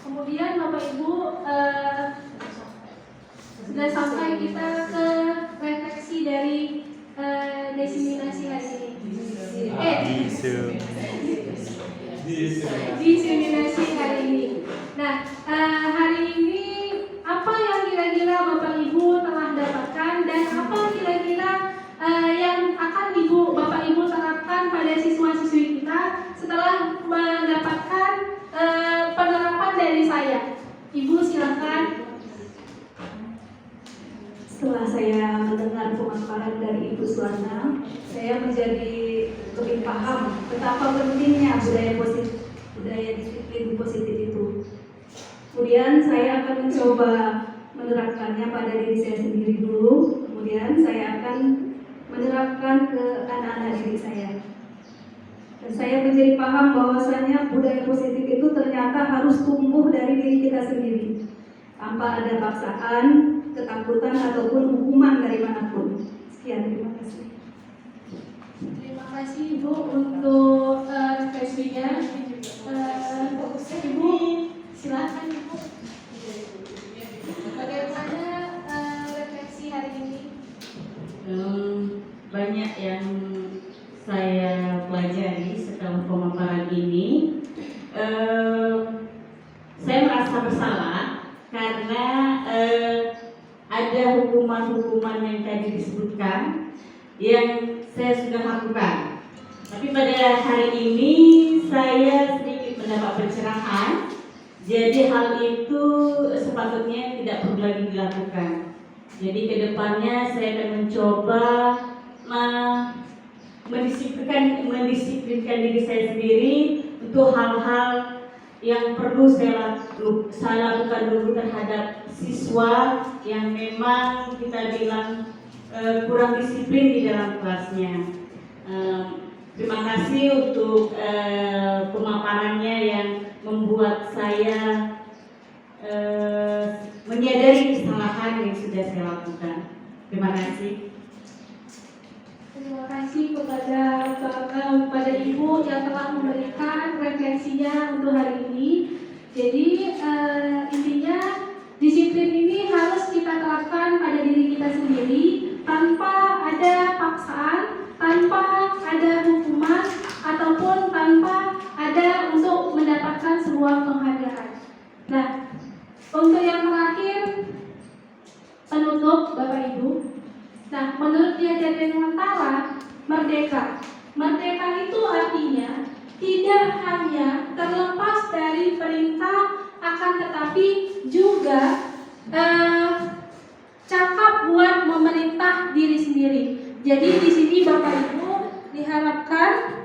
Kemudian Bapak Ibu sudah sampai kita ke refleksi dari diseminasi hari ini. Diseminasi hari ini. Nah, hari ini apa yang kira-kira Bapak Ibu telah dapatkan dan apa kira-kira yang akan Bapak Ibu terapkan pada siswa-siswi kita setelah mendapatkan penerapan dari saya. Ibu silakan. Setelah saya mendengar pemaparan dari Ibu Suwana, saya menjadi lebih paham betapa pentingnya budaya disiplin positif itu. Kemudian saya akan mencoba menerapkannya pada diri saya sendiri dulu. Kemudian saya akan menerapkan ke anak-anak didik saya. Dan saya menjadi paham bahwasanya budaya positif itu ternyata harus tumbuh dari diri kita sendiri, tanpa ada paksaan, ketakutan ataupun hukuman dari manapun. Sekian, terima kasih. Terima kasih Ibu untuk refleksinya. Ibu silakan Ibu. Bagaimana refleksi hari ini? Banyak yang saya pelajari setelah pemaparan ini. Saya merasa bersalah karena ada hukuman-hukuman yang tadi disebutkan yang saya sudah lakukan. Tapi pada hari ini saya sedikit mendapat pencerahan. Jadi hal itu sepatutnya tidak perlu lagi dilakukan. Jadi kedepannya saya akan mencoba mendisiplinkan diri saya sendiri untuk hal-hal yang perlu saya lakukan dulu terhadap siswa yang memang kita bilang kurang disiplin di dalam kelasnya. Terima kasih untuk pemaparannya yang membuat saya menyadari kesalahan yang sudah saya lakukan. Terima kasih. Terima kasih kepada Ibu yang telah memberikan refleksinya untuk hari ini. Jadi intinya disiplin ini harus kita terapkan pada diri kita sendiri tanpa ada paksaan, tanpa ada hukuman ataupun tanpa ada untuk mendapatkan sebuah Setia dan Nusantara merdeka. Merdeka itu artinya tidak hanya terlepas dari perintah, akan tetapi juga cakap buat memerintah diri sendiri. Jadi di sini Bapak Ibu diharapkan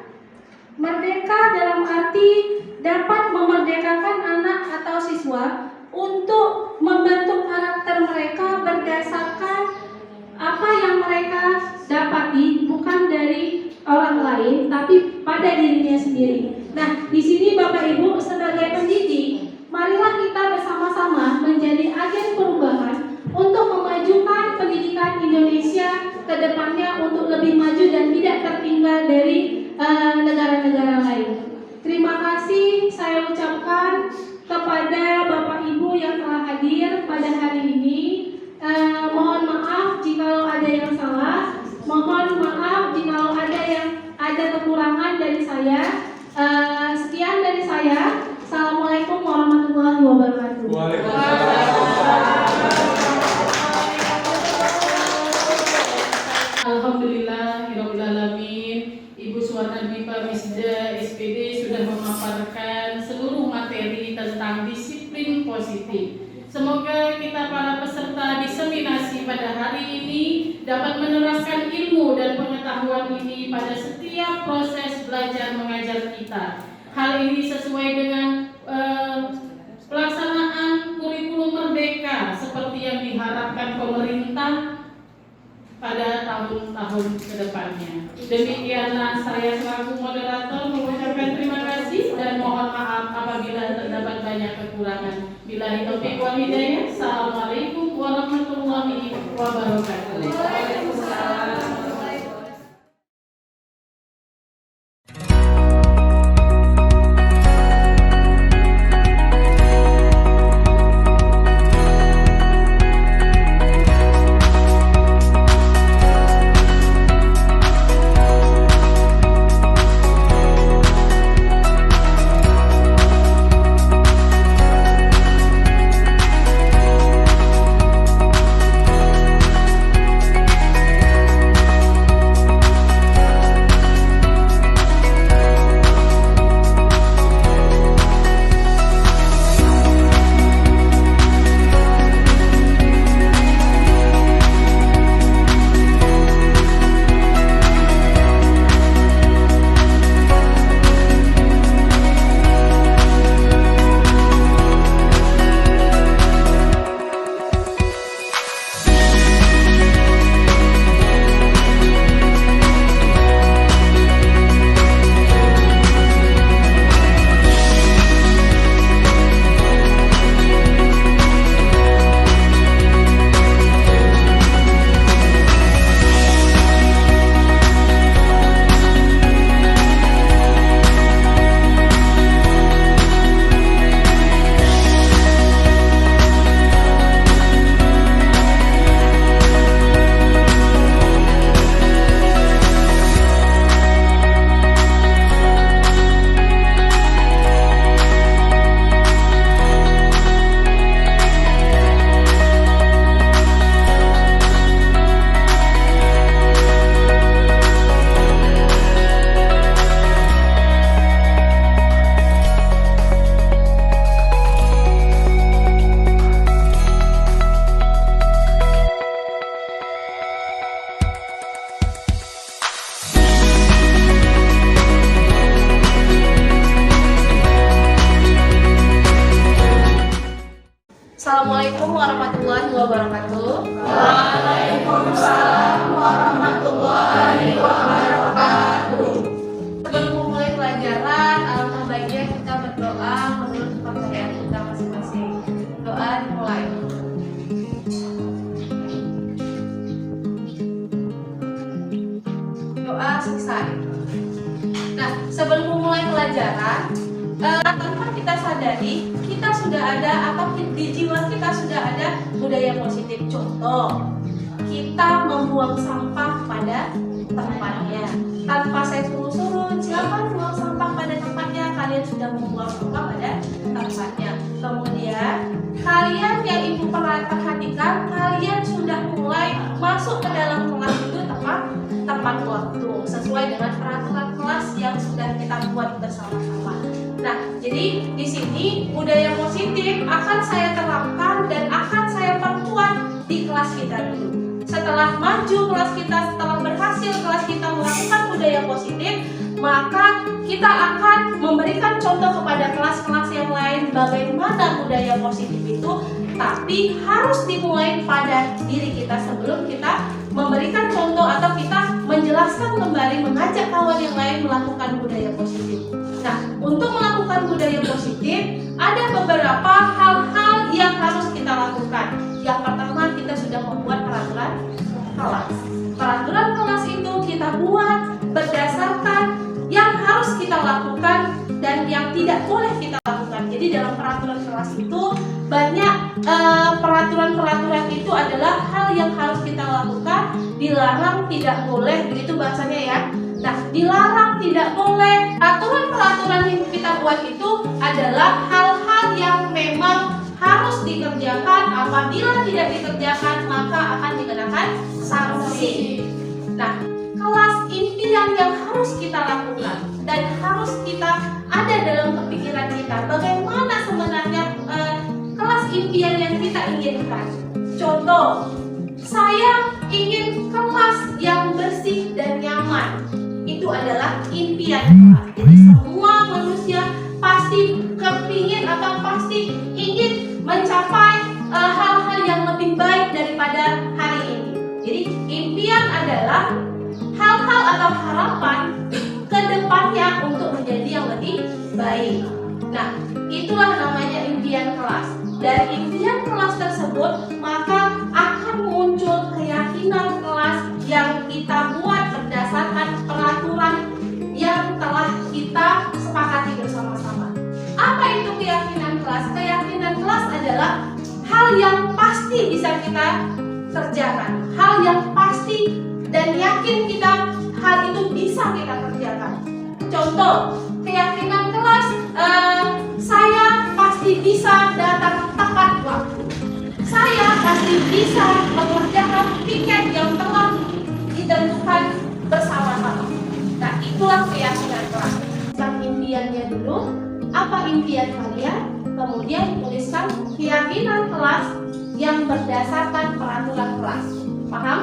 merdeka dalam arti dapat memerdekakan anak atau siswa untuk membentuk karakter mereka berdasarkan apa yang mereka dapati, bukan dari orang lain tapi pada dirinya sendiri. Nah, di sini Bapak Ibu sebagai pendidik, marilah kita bersama-sama menjadi agen perubahan untuk memajukan pendidikan Indonesia ke depannya untuk lebih maju dan tidak tertinggal dari negara-negara lain. Terima kasih saya ucapkan kepada Bapak Ibu yang telah hadir pada hari ini. Mohon maaf jika ada yang salah. Mohon maaf jika ada kekurangan dari saya. Sekian dari saya. Assalamualaikum warahmatullahi wabarakatuh. Alhamdulillahirobbilalamin. Ibu Suwarna Dwi Pamisda SPD sudah memaparkan seluruh materi tentang disiplin positif. Semoga kita para peserta diseminasi pada hari ini dapat menerapkan ilmu dan pengetahuan ini pada setiap proses belajar mengajar kita. Hal ini sesuai dengan pelaksanaan kurikulum merdeka seperti yang diharapkan pemerintah pada tahun-tahun ke depannya. Demikianlah saya selaku moderator mengucapkan terima kasih dan mohon maaf apabila terdapat banyak kekurangan. Billahi taufiq wal hidayah. Assalamualaikum warahmatullahi wabarakatuh. Waalaikumsalam. Assalamualaikum warahmatullahi wabarakatuh. Waalaikumsalam warahmatullahi wabarakatuh. Sebelum memulai pelajaran, alangkah baiknya kita berdoa menurut kepercayaan kita masing-masing. Doa dimulai. Doa selesai. Nah, sebelum memulai pelajaran, tanpa kita sadari, kita sudah ada atau di jiwa kita sudah ada budaya positif. Contoh, kita membuang sampah pada tempatnya. Tanpa saya suruh-suruh, silakan buang sampah pada tempatnya. Kalian sudah membuang sampah pada tempatnya. Kemudian, kalian yang ibu perhatikan, kalian sudah mulai masuk ke dalam kelas itu tepat Jadi di sini budaya positif akan saya terapkan dan akan saya perkuat di kelas kita dulu. Setelah maju kelas kita, setelah berhasil kelas kita melakukan budaya positif, maka kita akan memberikan contoh kepada kelas-kelas yang lain bagaimana budaya positif itu, tapi harus dimulai pada diri kita sebelum kita memberikan contoh atau kita menjelaskan kembali, mengajak kawan yang lain melakukan budaya positif. Nah, untuk melakukan budaya positif, ada beberapa hal-hal yang harus kita lakukan. Yang pertama, kita sudah membuat peraturan kelas. Peraturan kelas itu kita buat berdasarkan yang harus kita lakukan dan yang tidak boleh kita lakukan. Jadi dalam peraturan kelas itu banyak peraturan-peraturan itu adalah hal yang harus kita lakukan, dilarang, tidak boleh, begitu bahasanya ya. Nah, dilarang, tidak boleh, peraturan-peraturan yang kita buat itu adalah hal-hal yang memang harus dikerjakan. Apabila tidak dikerjakan, maka akan dikenakan sanksi. Nah, kelas impian yang harus kita lakukan dan harus kita ada dalam kepikiran kita, bagaimana sebenarnya kelas impian yang kita inginkan. Contoh, saya ingin kelas yang bersih dan nyaman. Itu adalah impian kelas. Jadi semua manusia pasti kepingin atau pasti ingin mencapai hal-hal yang lebih baik daripada hari ini. Jadi impian adalah hal-hal atau harapan ke depannya untuk menjadi yang lebih baik. Nah, itulah namanya impian kelas. Dari impian kelas tersebut, maka akan muncul keyakinan kelas yang kita buat berdasarkan peraturan yang telah kita sepakati bersama-sama. Apa itu keyakinan kelas? Keyakinan kelas adalah hal yang pasti bisa kita kerjakan, hal yang pasti dan yakin kita hal itu bisa kita kerjakan. Contoh, keyakinan kelas, saya pasti bisa datang tepat waktu. Saya pasti bisa mengerjakan tiket yang telah ditentukan bersama-sama. Nah, itulah keyakinan kelas. Tuliskan impiannya dulu, apa impian kalian, kemudian tuliskan keyakinan kelas yang berdasarkan peraturan kelas. Paham?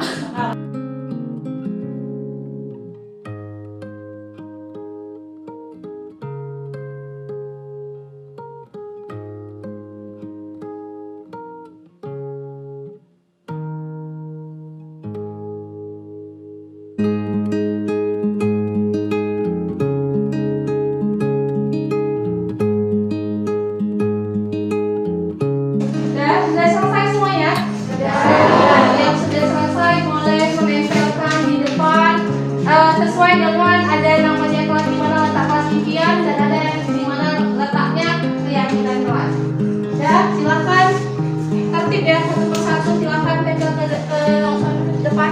Sudah selesai semua ya? Sudah. Yang sudah selesai boleh menempelkan di depan sesuai dengan ada namanya kelas di mana letak kelas impian dan ada di mana letaknya keyakinan kelas. Ya, silakan tertib ya, satu persatu silakan tempel ke depan.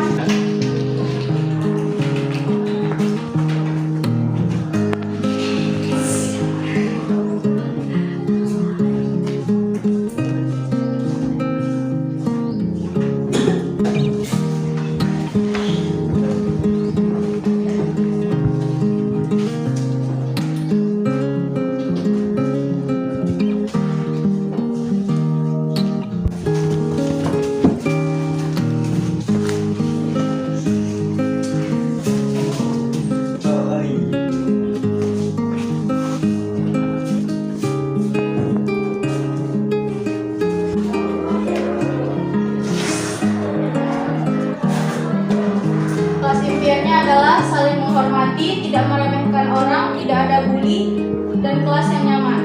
Kelas impiannya adalah saling menghormati, tidak meremehkan orang, tidak ada bully, dan kelas yang nyaman.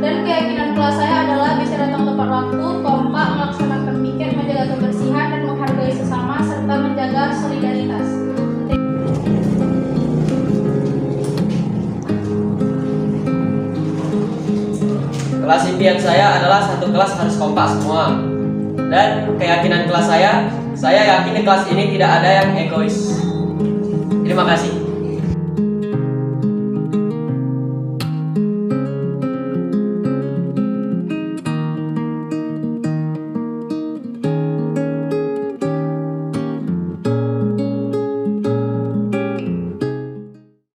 Dan keyakinan kelas saya adalah bisa datang tepat waktu, kompak, melaksanakan piket, menjaga kebersihan, dan menghargai sesama, serta menjaga solidaritas. Kelas impian saya adalah satu kelas harus kompak semua. Dan keyakinan kelas saya yakin di kelas ini tidak ada yang egois. Terima kasih.